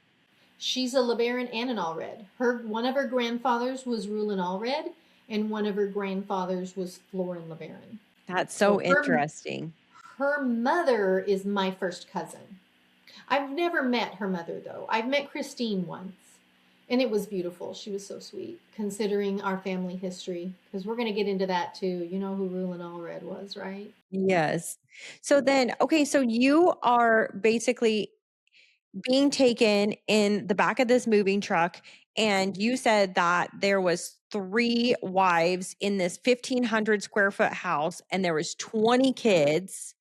She's a LeBaron and an Allred. One of her grandfathers was Rulin Allred, and one of her grandfathers was Florin LeBaron. That's so interesting. Her mother is my first cousin. I've never met her mother, though. I've met Christine once, and it was beautiful. She was so sweet, considering our family history, because we're going to get into that, too. You know who Rulin Allred was, right? Yes. So then, okay, so you are basically being taken in the back of this moving truck, and you said that there was 3 wives in this 1,500 square foot house, and there was 20 kids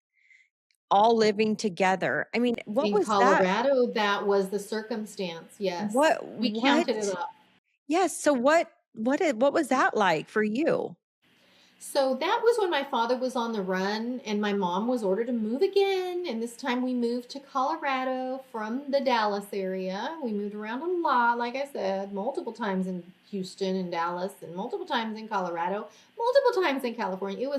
all living together. I mean, what was that? In Colorado, that was the circumstance. Yes. We counted it up. Yes. So what was that like for you? So that was when my father was on the run and my mom was ordered to move again. And this time we moved to Colorado from the Dallas area. We moved around a lot, like I said, multiple times in Houston and Dallas, and multiple times in Colorado, multiple times in California.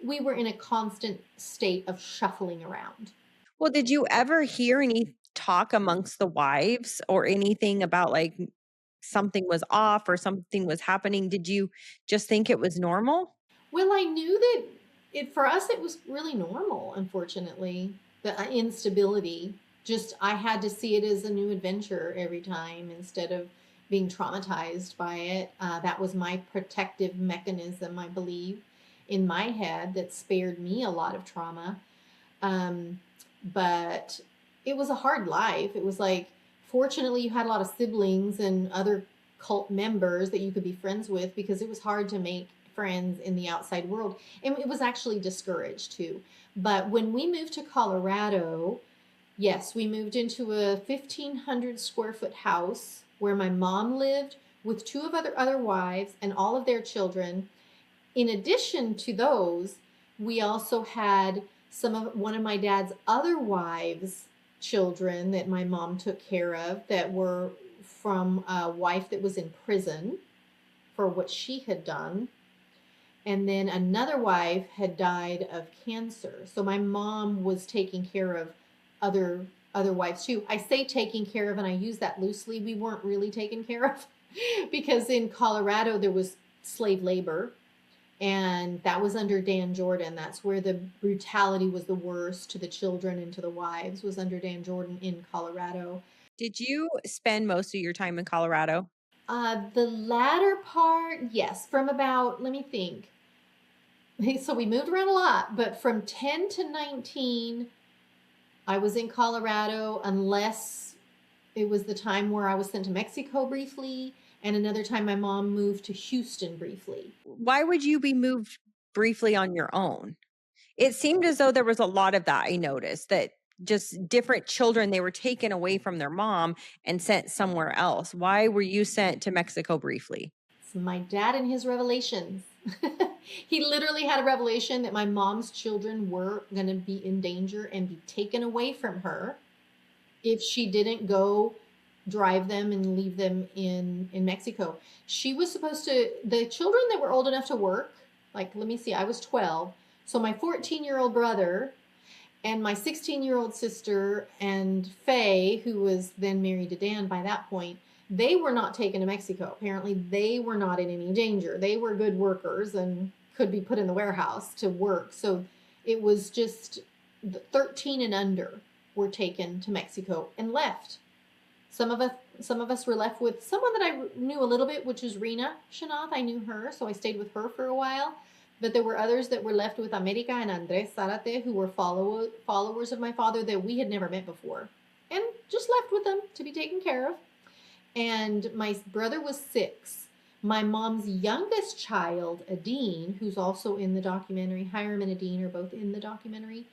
We were in a constant state of shuffling around. Well, did you ever hear any talk amongst the wives or anything about like something was off or something was happening? Did you just think it was normal? Well, I knew that for us it was really normal, unfortunately. The instability. Just I had to see it as a new adventure every time instead of being traumatized by it. That was my protective mechanism, I believe, in my head that spared me a lot of trauma. Um, but it was a hard life. It was like, fortunately, you had a lot of siblings and other cult members that you could be friends with, because it was hard to make friends in the outside world. And it was actually discouraged too. But when we moved to Colorado, yes, we moved into a 1,500 square foot house where my mom lived with two of other wives and all of their children. In addition to those, we also had one of my dad's other wives' children that my mom took care of that were from a wife that was in prison for what she had done. And then another wife had died of cancer. So my mom was taking care of other wives too. I say taking care of, and I use that loosely. We weren't really taken care of because in Colorado there was slave labor, and that was under Dan Jordan. That's where the brutality was the worst to the children and to the wives, was under Dan Jordan in Colorado. Did you spend most of your time in Colorado? The latter part, yes, from about, let me think. So we moved around a lot, but from 10 to 19, I was in Colorado, unless it was the time where I was sent to Mexico briefly, and another time my mom moved to Houston briefly. Why would you be moved briefly on your own? It seemed as though there was a lot of that. I noticed that just different children, they were taken away from their mom and sent somewhere else. Why were you sent to Mexico briefly? It's my dad and his revelations. He literally had a revelation that my mom's children were going to be in danger and be taken away from her if she didn't go drive them and leave them in Mexico. She was supposed to, the children that were old enough to work, like, let me see, I was 12. So my 14-year-old brother and my 16-year-old sister and Faye, who was then married to Dan by that point, they were not taken to Mexico. Apparently they were not in any danger. They were good workers and could be put in the warehouse to work. So it was just 13 and under were taken to Mexico and left. Some of us were left with someone that I knew a little bit, which was Rena Shanath. I knew her, so I stayed with her for a while. But there were others that were left with America and Andres Zarate, who were followers of my father that we had never met before, and just left with them to be taken care of. And my brother was 6. My mom's youngest child, Adine, who's also in the documentary, Hiram and Adine are both in the documentary.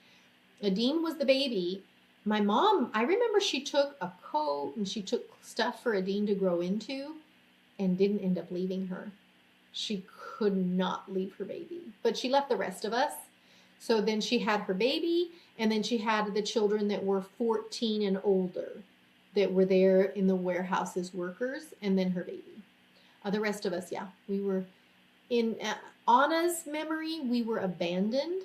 Adine was the baby. My mom, I remember she took a coat and she took stuff for Adine to grow into and didn't end up leaving her. She could not leave her baby, but she left the rest of us. So then she had her baby, and then she had the children that were 14 and older that were there in the warehouse as workers, and then her baby. The rest of us, yeah, we were in Anna's memory, we were abandoned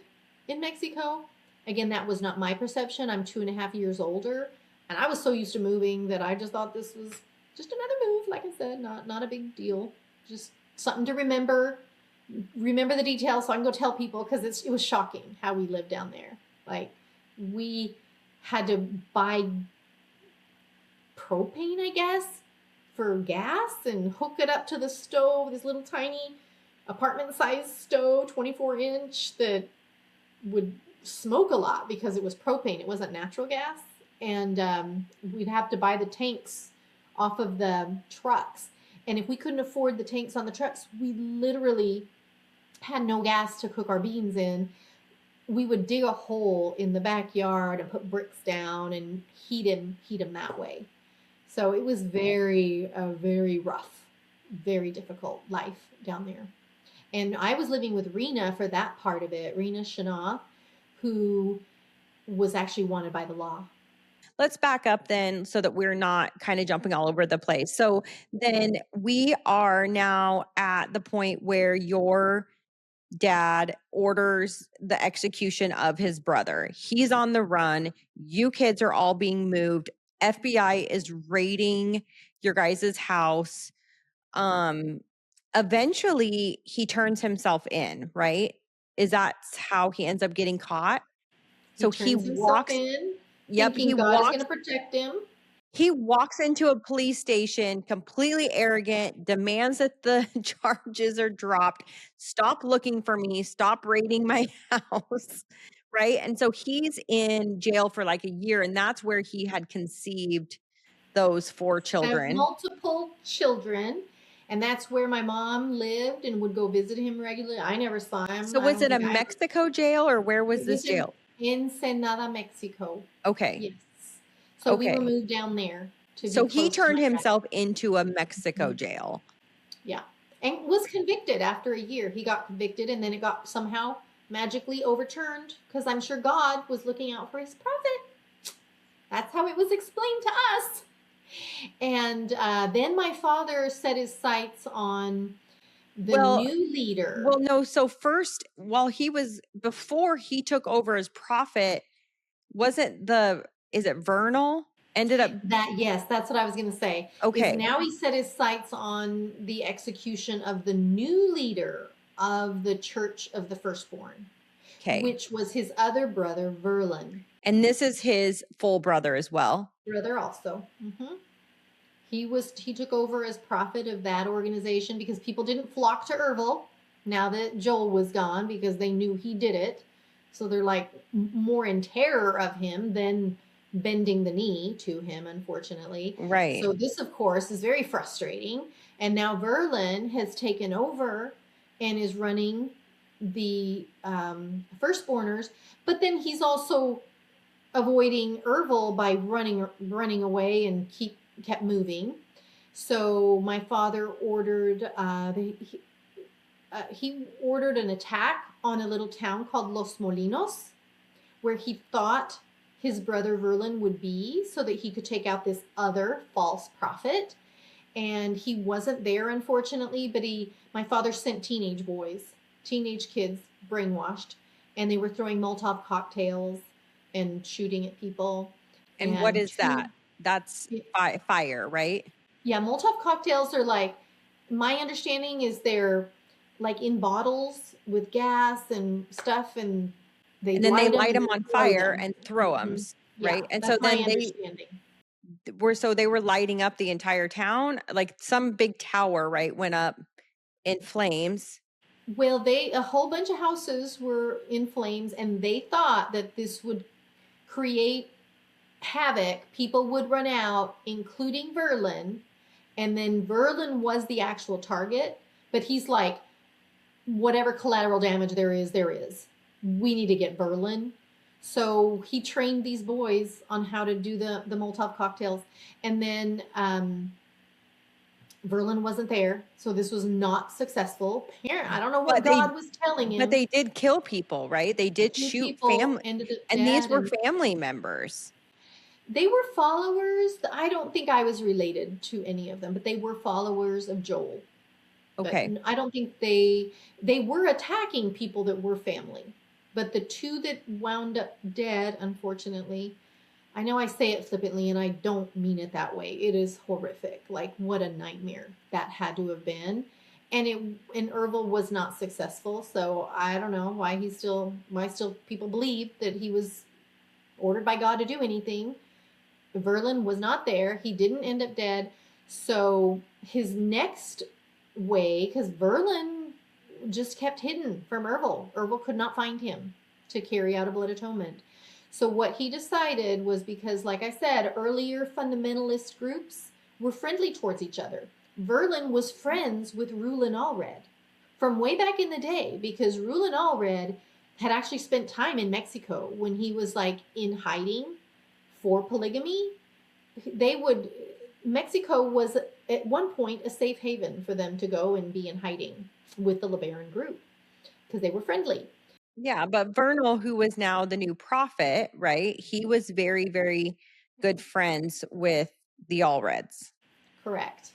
in Mexico. Again, that was not my perception. I'm 2.5 years older, and I was so used to moving that I just thought this was just another move. Like I said, not a big deal, just something to remember the details so I can go tell people, because it was shocking how we lived down there. Like, we had to buy propane, I guess, for gas and hook it up to the stove, this little tiny apartment-sized stove, 24-inch, that would smoke a lot because it was propane. It wasn't natural gas. And we'd have to buy the tanks off of the trucks. And if we couldn't afford the tanks on the trucks, we literally had no gas to cook our beans in. We would dig a hole in the backyard and put bricks down and heat them that way. So it was very rough, very difficult life down there. And I was living with Rena for that part of it, Rena Shanath, who was actually wanted by the law. Let's back up then so that we're not kind of jumping all over the place. So then we are now at the point where your dad orders the execution of his brother. He's on the run. You kids are all being moved. FBI is raiding your guys' house. eventually he turns himself in, right? Is that how he ends up getting caught? He So he turns himself walks, in, yep, thinking God is going to protect him. he walks into a police station completely arrogant, demands that the charges are dropped. Stop looking for me. Stop raiding my house. Right. And so he's in jail for like a year. And that's where he had conceived those 4 Have children. multiple children. And that's where my mom lived and would go visit him regularly. I never saw him. So I was don't it a think I ever. Mexico jail or where was It this was in jail? Ensenada, Mexico. Okay. Yes. So we were Okay. moved down there to be So he close to turned my dad. himself into a Mexico jail. Yeah. And was convicted after a year. He got convicted and then it got somehow magically overturned because I'm sure God was looking out for his prophet. That's how it was explained to us. And then my father set his sights on the new leader. Well, no. So first, before he took over as prophet, is it Vernal? Ended up, Yes, that's what I was going to say. okay. Is now he set his sights on the execution of the new leader of the Church of the Firstborn, Okay. which was his other brother, Verlin. And this is his full brother as well. Brother also. He took over as prophet of that organization because people didn't flock to Ervil now that Joel was gone because they knew he did it. So they're like more in terror of him than bending the knee to him, unfortunately. Right. So this, of course, is very frustrating. And now Verlin has taken over and is running the firstborners, but then he's also avoiding Ervil by running away and kept moving. So my father ordered he ordered an attack on a little town called Los Molinos, where he thought his brother Verlin would be so that he could take out this other false prophet. And he wasn't there, unfortunately, but my father sent teenage kids brainwashed, and they were throwing Molotov cocktails and shooting at people. And what is that? That's fire, right? Yeah, Molotov cocktails are like, my understanding is they're like in bottles with gas and stuff, and then they light them on fire and throw them, right? Yeah, and that's so then my understanding. They were lighting up the entire town, like some big tower, right, went up in flames. Well, a whole bunch of houses were in flames, and they thought that this would create havoc. People would run out, including Verlin, and then Verlin was the actual target, but he's like, whatever collateral damage there is, we need to get Verlin. So he trained these boys on how to do the Molotov cocktails, and then Verlin wasn't there, so this was not successful. I don't know what God was telling him. But they did kill people, right? They did shoot family, and these were family members. They were followers. I don't think I was related to any of them, but they were followers of Joel. Okay. But I don't think they were attacking people that were family. But the 2 that wound up dead, unfortunately, I know I say it flippantly and I don't mean it that way. It is horrific. Like, what a nightmare that had to have been. And Ervil was not successful. So I don't know why still people believe that he was ordered by God to do anything. Verlin was not there. He didn't end up dead. So his next way, because Verlin just kept hidden from Ervil. Ervil could not find him to carry out a blood atonement. So what he decided was, because, like I said, earlier fundamentalist groups were friendly towards each other. Verlin was friends with Rulin Allred from way back in the day, because Rulin Allred had actually spent time in Mexico when he was like in hiding for polygamy. Mexico was at one point a safe haven for them to go and be in hiding with the LeBaron group because they were friendly. Yeah, but Vernal, who was now the new prophet, right? He was very, very good friends with the Allreds. Correct.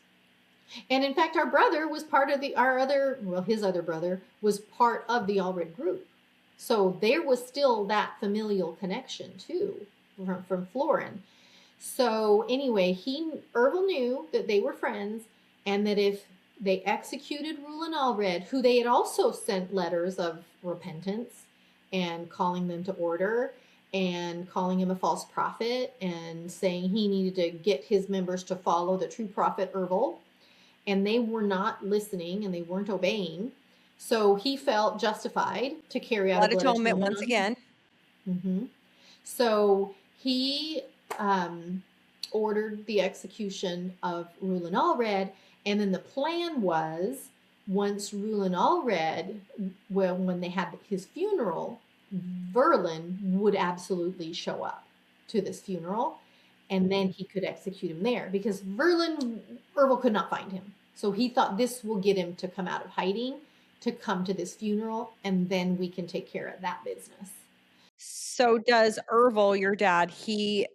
And in fact, our brother was part of his other brother was part of the Allred group. So there was still that familial connection too from Florin. So anyway, Ervil knew that they were friends, and that if they executed Rule and Allred, who they had also sent letters of repentance and calling them to order and calling him a false prophet and saying he needed to get his members to follow the true prophet Ervil. And they were not listening and they weren't obeying. So he felt justified to carry out a Blood blood atonement atonement once on again. Mm-hmm. So he ordered the execution of Rule and Allred, and then the plan was once Rule and Allred, well, when they had his funeral, Verlin would absolutely show up to this funeral, and then he could execute him there because Ervil could not find him. So he thought this will get him to come out of hiding, to come to this funeral, and then we can take care of that business. So does Ervil, your dad, he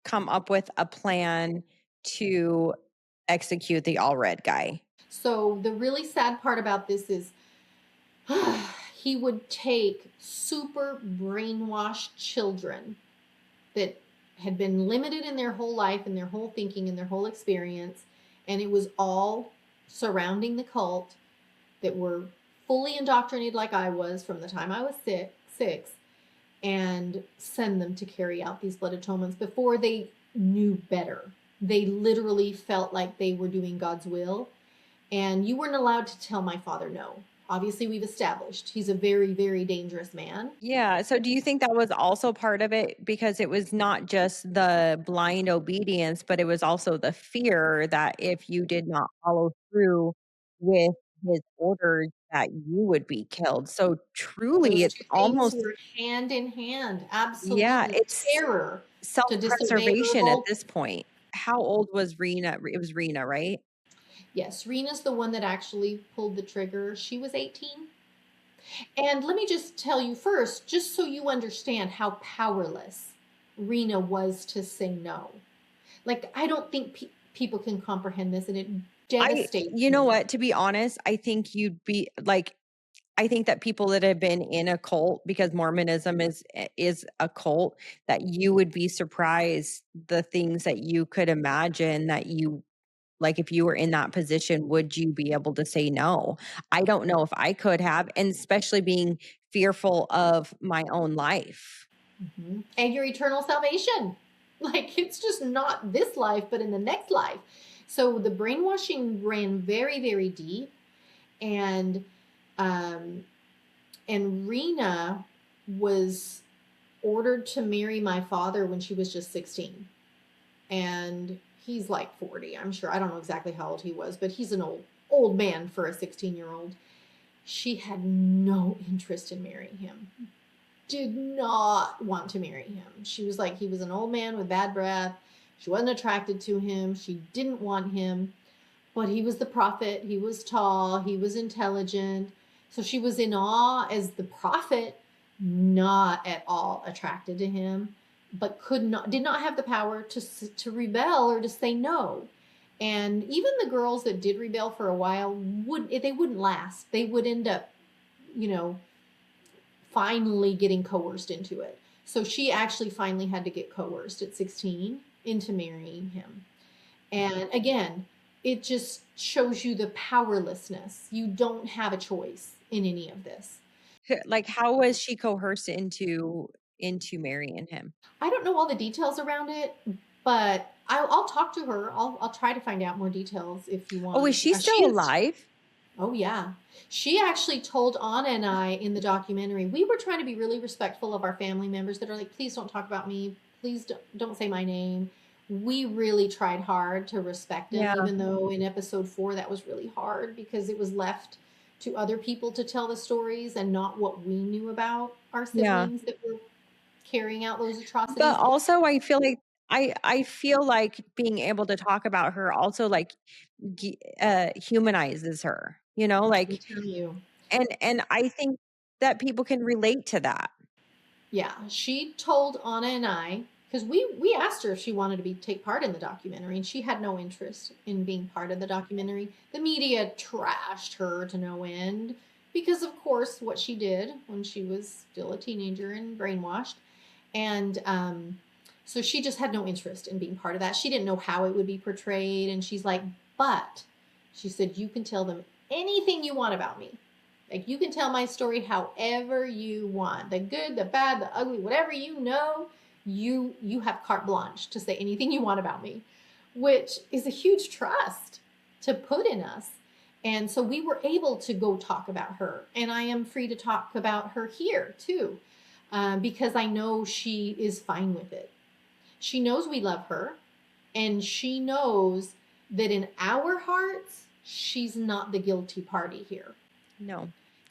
come up with a plan to execute the Allred guy? So the really sad part about this is he would take super brainwashed children that had been limited in their whole life and their whole thinking and their whole experience, and it was all surrounding the cult, that were fully indoctrinated like I was from the time I was six, and send them to carry out these blood atonements before they knew better. They literally felt like they were doing God's will, and you weren't allowed to tell my father no. Obviously, we've established he's a very, very dangerous man. Yeah. So do you think that was also part of it? Because it was not just the blind obedience, but it was also the fear that if you did not follow through with his orders, that you would be killed. So truly, Those it's two things almost, were hand in hand. yeah, Absolutely it's terror to disobey self-preservation at Ervil. this point. How old was Rena? It was Rena, right? Yes, Rena's the one that actually pulled the trigger. She was 18. And let me just tell you first, just so you understand how powerless Rena was to say no. Like, I don't think people can comprehend this, and it devastates You know me. what? To be honest, I think you'd be like, I think that people that have been in a cult, because Mormonism is a cult, that you would be surprised the things that you could imagine that you like if you were in that position, would you be able to say no? I don't know if I could have, and especially being fearful of my own life. And your eternal salvation. Like, it's just not this life, but in the next life. So the brainwashing ran very, very deep. And um, and Rena was ordered to marry my father when she was just 16. And he's like 40, I'm sure. I don't know exactly how old he was, but he's an old man for a 16-year-old. She had no interest in marrying him. Did not want to marry him. She was like, he was an old man with bad breath. She wasn't attracted to him. She didn't want him. But he was the prophet. He was tall. He was intelligent. So she was in awe as the prophet, not at all attracted to him, but did not have the power to rebel or to say no. And even the girls that did rebel for a while wouldn't last. They would end up, you know, finally getting coerced into it. So she actually finally had to get coerced at 16 into marrying him. And again, it just shows you the powerlessness. You don't have a choice in any of this. Like, how was she coerced into marrying him? I don't know all the details around it, but I'll talk to her. I'll try to find out more details if you Oh, is want. she She still is. alive? Oh yeah. She actually told Anna and I in the documentary, we were trying to be really respectful of our family members that are like, please don't talk about me. Please don't say my name. We really tried hard to respect them, Yeah. even though in episode 4 that was really hard because it was left to other people to tell the stories and not what we knew about our Yeah. siblings that were carrying out those But atrocities. also I feel like being able to talk about her also like humanizes her, you know, Let me like tell you. and I think that people can relate to that. Yeah, she told Anna and I because we asked her if she wanted to take part in the documentary, and she had no interest in being part of the documentary. The media trashed her to no end because, of course, what she did when she was still a teenager and brainwashed, and so she just had no interest in being part of that. She didn't know how it would be portrayed, and she's like, but She said, you can tell them anything you want about me. Like, you can tell my story however you want. The good, the bad, the ugly, whatever you know, you have carte blanche to say anything you want about me, which is a huge trust to put in us. And so we were able to go talk about her. And I am free to talk about her here too, because I know she is fine with it. She knows we love her, and she knows that in our hearts, she's not the guilty party here. No.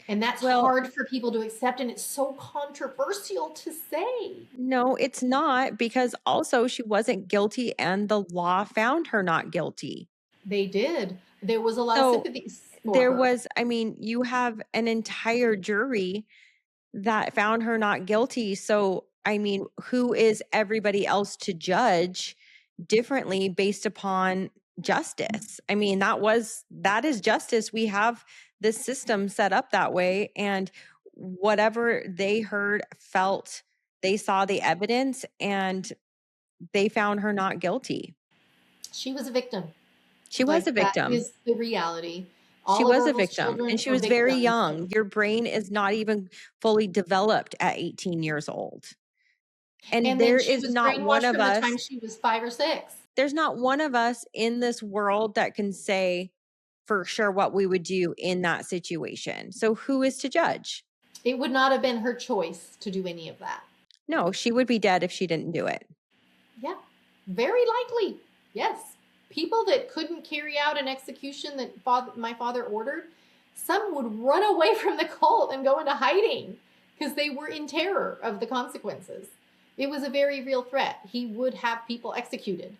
And that's hard for people to accept, and it's so controversial to say. No, it's not, because also she wasn't guilty and the law found her not guilty. They did. There was a lot of So sympathy for her. I mean, you have an entire jury that found her not guilty. So, I mean, who is everybody else to judge differently based upon justice? I mean, that is justice. We have this system set up that way, and whatever they heard, felt, they saw the evidence and they found her not guilty. She was a victim. She was a That victim. is the reality. She All of was a Ervil's victim, children and she were was very victims. young. Your brain is not even fully developed at 18 years old. And there then she is was not one brainwashed of from the us, time she was 5 or 6. there's not one of us in this world that can say for sure what we would do in that situation. So who is to judge? It would not have been her choice to do any of that. No, she would be dead if she didn't do it. Yeah, very likely. Yes. People that couldn't carry out an execution that my father ordered, some would run away from the cult and go into hiding because they were in terror of the consequences. It was a very real threat. He would have people executed.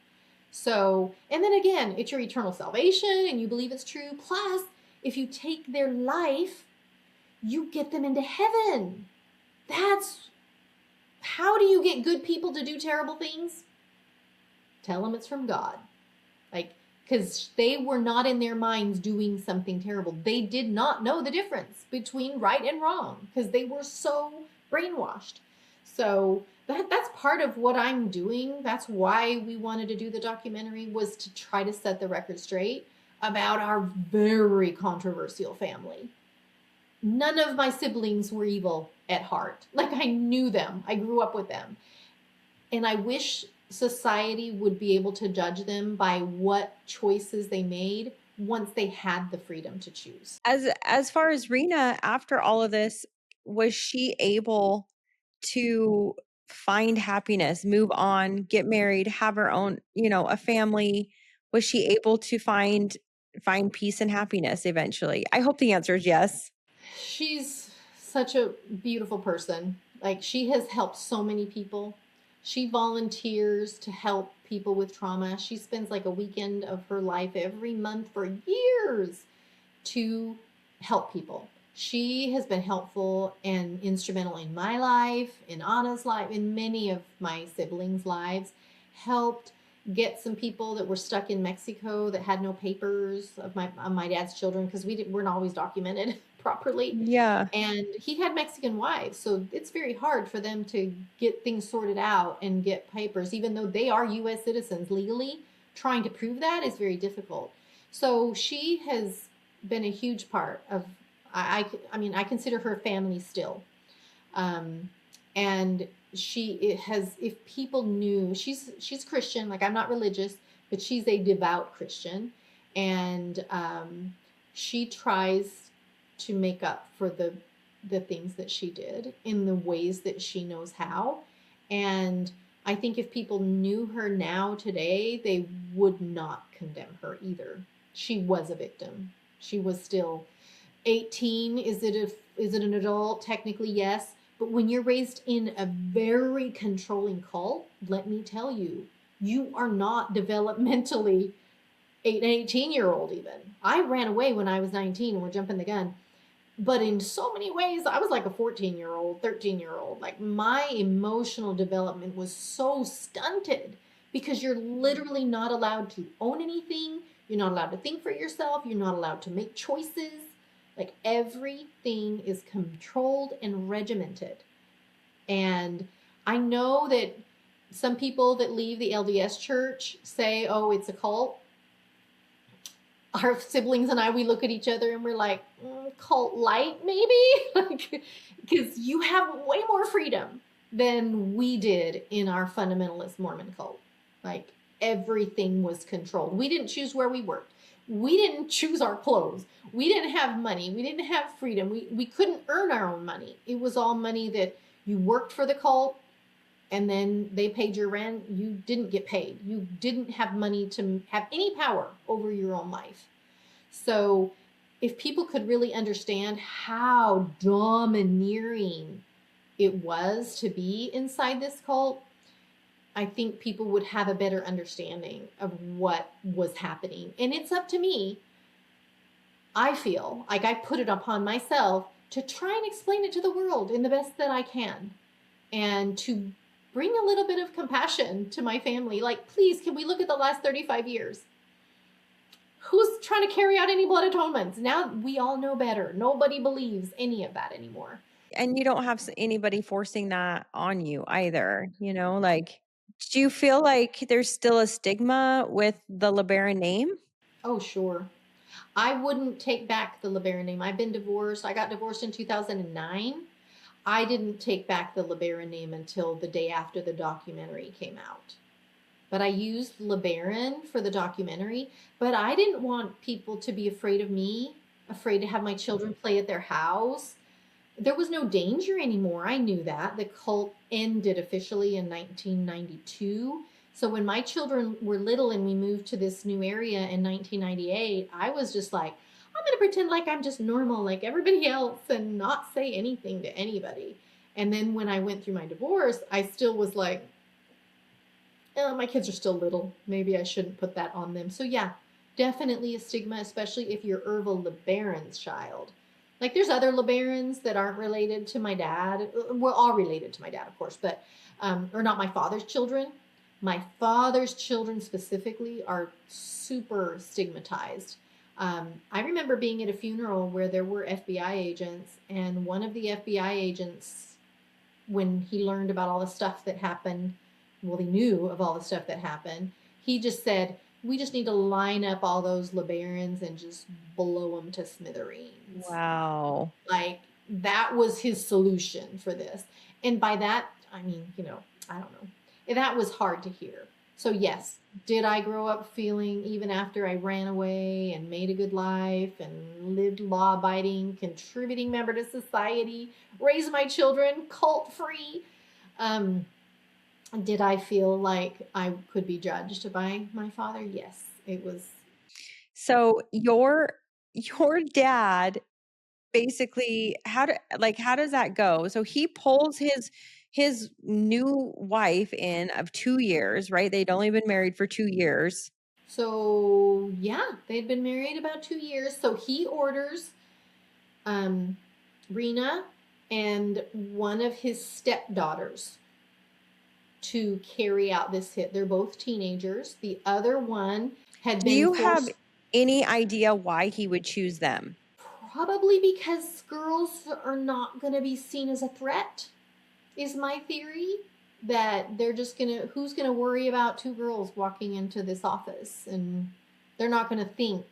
So, and then again, it's your eternal salvation and you believe it's true. Plus, if you take their life, you get them into heaven. How do you get good people to do terrible things? Tell them it's from God. Because they were not in their minds doing something terrible. They did not know the difference between right and wrong because they were so brainwashed. So that's part of what I'm doing. That's why we wanted to do the documentary, was to try to set the record straight about our very controversial family. None of my siblings were evil at heart. I knew them. I grew up with them. And I wish society would be able to judge them by what choices they made once they had the freedom to choose. As far as Rena, after all of this, was she able to find happiness, move on, get married, have her own, a family? Was she able to find peace and happiness eventually? I hope the answer is yes. She's such a beautiful person. She has helped so many people. She volunteers to help people with trauma. She spends a weekend of her life every month for years to help people. She has been helpful and instrumental in my life, in Anna's life, in many of my siblings' lives. Helped get some people that were stuck in Mexico that had no papers of my dad's children, because we weren't always documented properly. Yeah. And he had Mexican wives, so it's very hard for them to get things sorted out and get papers, even though they are U.S. citizens legally. Trying to prove that is very difficult. So she has been a huge part of, I consider her family still. And if people knew, she's Christian, I'm not religious, but she's a devout Christian. And she tries to make up for the things that she did in the ways that she knows how. And I think if people knew her now today, they would not condemn her either. She was a victim. She was still 18. Is it an adult? Technically, yes. But when you're raised in a very controlling cult, let me tell you, you are not developmentally an 18-year-old even. I ran away when I was 19 and we're jumping the gun. But in so many ways, I was like a 14-year-old, 13-year-old. My emotional development was so stunted because you're literally not allowed to own anything. You're not allowed to think for yourself. You're not allowed to make choices. Everything is controlled and regimented. And I know that some people that leave the LDS church say, oh, it's a cult. our siblings and I, we look at each other and we're like, cult light, maybe? Because you have way more freedom than we did in our fundamentalist Mormon cult. Like, everything was controlled. We didn't choose where we worked. We didn't choose our clothes. We didn't have money. We didn't have freedom. We couldn't earn our own money. It was all money that you worked for the cult, and then they paid your rent. You didn't get paid. You didn't have money to have any power over your own life. So if people could really understand how domineering it was to be inside this cult, I think people would have a better understanding of what was happening. And it's up to me, I feel like I put it upon myself to try and explain it to the world in the best that I can, and to bring a little bit of compassion to my family. Like, please, can we look at the last 35 years? Who's trying to carry out any blood atonements? Now we all know better. Nobody believes any of that anymore. And you don't have anybody forcing that on you either, like, do you feel like there's still a stigma with the LeBaron name? Oh, sure. I wouldn't take back the LeBaron name. I've been divorced. I got divorced in 2009. I didn't take back the LeBaron name until the day after the documentary came out. But I used LeBaron for the documentary, but I didn't want people to be afraid of me, afraid to have my children play at their house. There was no danger anymore. I knew that. The cult ended officially in 1992. So when my children were little and we moved to this new area in 1998, I was just like, I'm going to pretend like I'm just normal like everybody else and not say anything to anybody. And then when I went through my divorce, I still was like, my kids are still little. Maybe I shouldn't put that on them. So yeah, definitely a stigma, especially if you're Ervil LeBaron's child. Like, there's other LeBarons that aren't related to my dad. We're all related to my dad, of course, but or not my father's children. My father's children specifically are super stigmatized. I remember being at a funeral where there were FBI agents, and one of the FBI agents, when he learned about all the stuff that happened, well, he knew of all the stuff that happened, he just said, we just need to line up all those LeBarons and just blow them to smithereens. Wow. Like, that was his solution for this. And by that, I mean, I don't know. That was hard to hear. So yes, did I grow up feeling, even after I ran away and made a good life and lived law-abiding, contributing member to society, raised my children cult-free, did I feel like I could be judged by my father? Yes, it was. So your dad basically, how does that go? So he pulls his new wife in of 2 years, right? They'd only been married for 2 years. So yeah, they'd been married about 2 years. So he orders Rena and one of his stepdaughters to carry out this hit. They're both teenagers. The other one had Do been you forced. have any idea why he would choose them? Probably because girls are not going to be seen as a threat, is my theory. That they're just who's going to worry about two girls walking into this office? And they're not going to think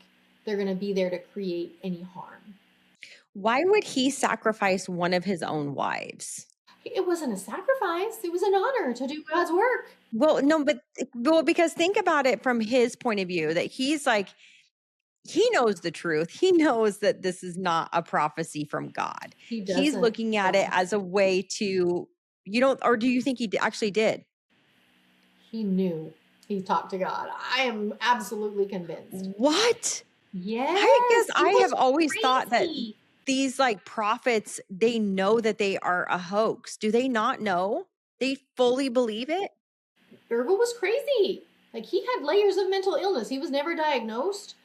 they're going to be there to create any harm. Why would he sacrifice one of his own wives? It wasn't a sacrifice. It was an honor to do God's work. Well, no, because think about it from his point of view, that he's like, he knows the truth. He knows that this is not a prophecy from God. He He's doesn't. looking at it as a way to, or do you think he actually did? He knew. He talked to God. I am absolutely convinced. What? Yes. I guess I have always crazy. thought that these like prophets, they know that they are a hoax. Do they not know? They fully believe it? Ervil was crazy. Like, he had layers of mental illness. He was never diagnosed,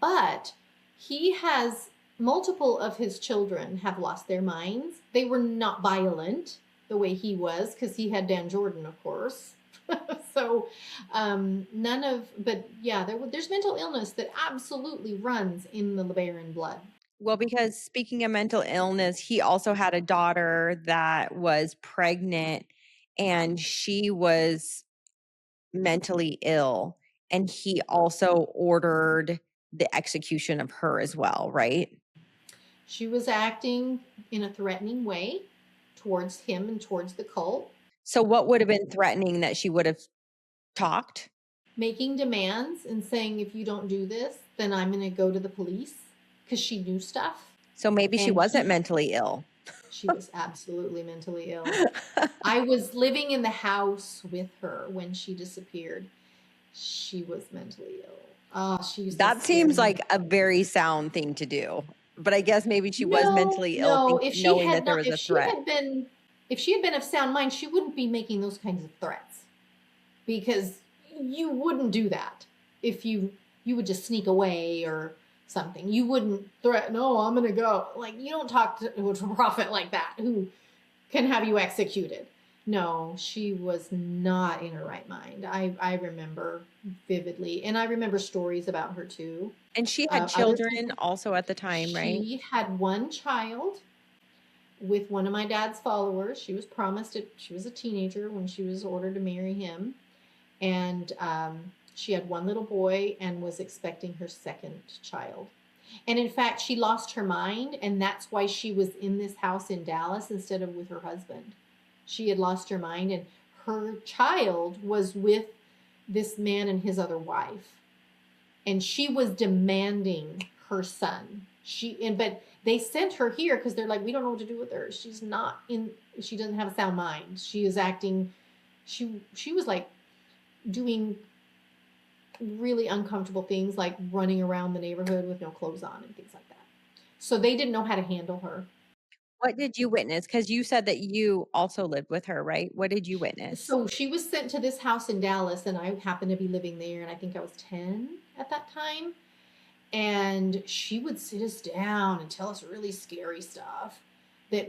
but he has multiple of his children have lost their minds. They were not violent the way he was, because he had Dan Jordan, of course. So but yeah, there's mental illness that absolutely runs in the LeBaron blood. Well, because speaking of mental illness, he also had a daughter that was pregnant and she was mentally ill. And he also ordered the execution of her as well, right? She was acting in a threatening way towards him and towards the cult, So what would have been threatening that she would have talked? making demands and saying, if you don't do this, then I'm going to go to the police, because she knew stuff. So maybe she And wasn't mentally ill. she was absolutely mentally ill. I was living in the house with her when she disappeared. She was mentally ill. Oh, she used to That scare seems me. like a very sound thing to do. But I guess maybe she was No, mentally ill, no. If she knowing had that there not, was a threat. if she had been of sound mind, she wouldn't be making those kinds of threats, because you wouldn't do that if you would just sneak away or something. You wouldn't threaten, oh, I'm going to go. Like, you don't talk to a prophet like that who can have you executed. No, she was not in her right mind. I remember vividly. And I remember stories about her too. And she had Other children people. also at the time, right? She had one child with one of my dad's followers. She was promised it. She was a teenager when she was ordered to marry him. And she had one little boy and was expecting her second child. And in fact, she lost her mind, and that's why she was in this house in Dallas instead of with her husband. She had lost her mind, and her child was with this man and his other wife. And she was demanding her son. But they sent her here because they're like, we don't know what to do with her. She doesn't have a sound mind. She is acting, she was like doing really uncomfortable things, like running around the neighborhood with no clothes on and things like that. So they didn't know how to handle her. What did you witness? Because you said that you also lived with her, right? What did you witness? So she was sent to this house in Dallas, and I happened to be living there, and I think I was 10 at that time. And she would sit us down and tell us really scary stuff that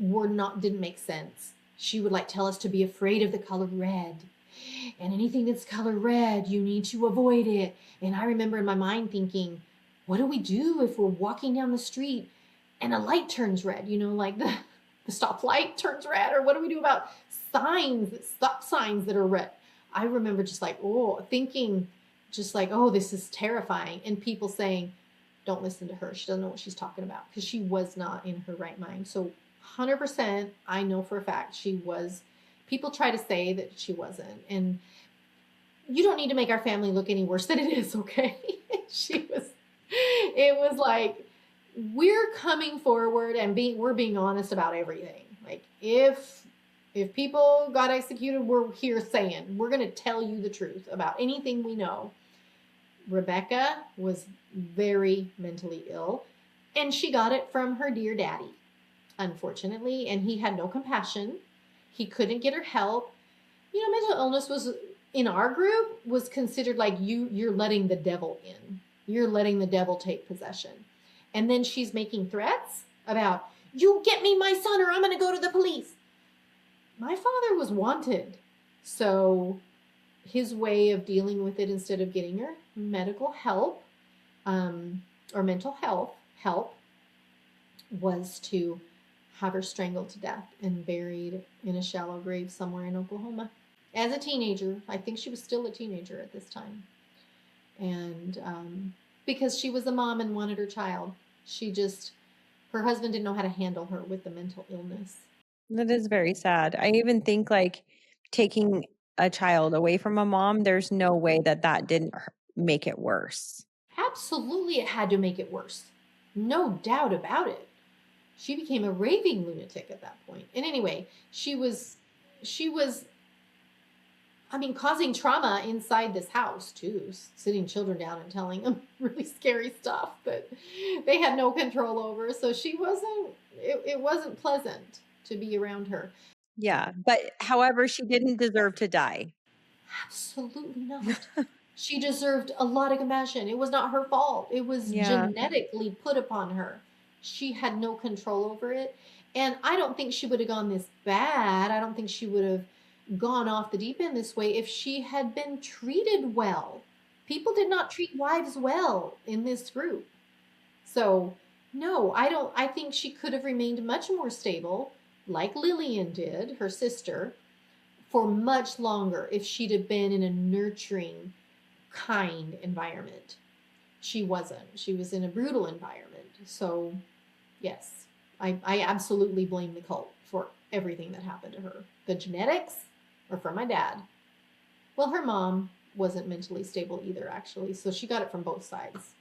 didn't make sense. She would like tell us to be afraid of the color red, and anything that's color red, you need to avoid it. And I remember in my mind thinking, what do we do if we're walking down the street and a light turns red? Like the stoplight turns red, or what do we do about stop signs that are red? I remember just like, thinking just like, this is terrifying. And people saying, don't listen to her. She doesn't know what she's talking about, because she was not in her right mind. So 100%, I know for a fact she was. People try to say that she wasn't. And you don't need to make our family look any worse than it is, okay? It was like, we're coming forward and we're being honest about everything. Like, if people got executed, we're here saying, we're going to tell you the truth about anything we know. Rebecca was very mentally ill, and she got it from her dear daddy, unfortunately, and he had no compassion. He couldn't get her help. Mental illness was, in our group, was considered like you're letting the devil in. You're letting the devil take possession. And then she's making threats about, you get me my son or I'm going to go to the police. My father was wanted. So his way of dealing with it, instead of getting her medical help or mental health help, was to have her strangled to death and buried in a shallow grave somewhere in Oklahoma. As a teenager, I think she was still a teenager at this time. And because she was a mom and wanted her child, her husband didn't know how to handle her with the mental illness. That is very sad. I even think like taking a child away from a mom, there's no way that didn't make it worse. Absolutely, it had to make it worse. No doubt about it. She became a raving lunatic at that point. And anyway, she was causing trauma inside this house too, sitting children down and telling them really scary stuff that they had no control over. So it wasn't pleasant to be around her. Yeah. But however, she didn't deserve to die. Absolutely not. She deserved a lot of compassion. It was not her fault. It was genetically put upon her. She had no control over it. And I don't think she would have gone this bad. I don't think she would have gone off the deep end this way if she had been treated well. People did not treat wives well in this group. So, no, I think she could have remained much more stable, like Lillian did, her sister, for much longer if she'd have been in a nurturing, kind environment. she wasn't. She was in a brutal environment. So, yes, I absolutely blame the cult for everything that happened to her. The genetics are from my dad. Well, her mom wasn't mentally stable either, actually. So she got it from both sides,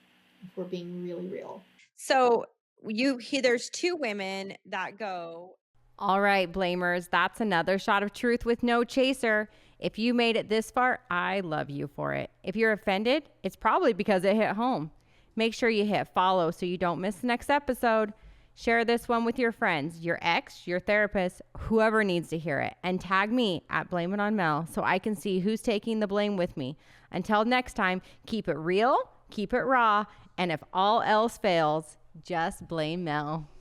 if we're being really real. So there's two women that go. All right, blamers, that's another shot of truth with no chaser. If you made it this far, I love you for it. If you're offended, it's probably because it hit home. Make sure you hit follow so you don't miss the next episode. Share this one with your friends, your ex, your therapist, whoever needs to hear it. And tag me at Blame It on Mel so I can see who's taking the blame with me. Until next time, keep it real, keep it raw, and if all else fails, just blame Mel.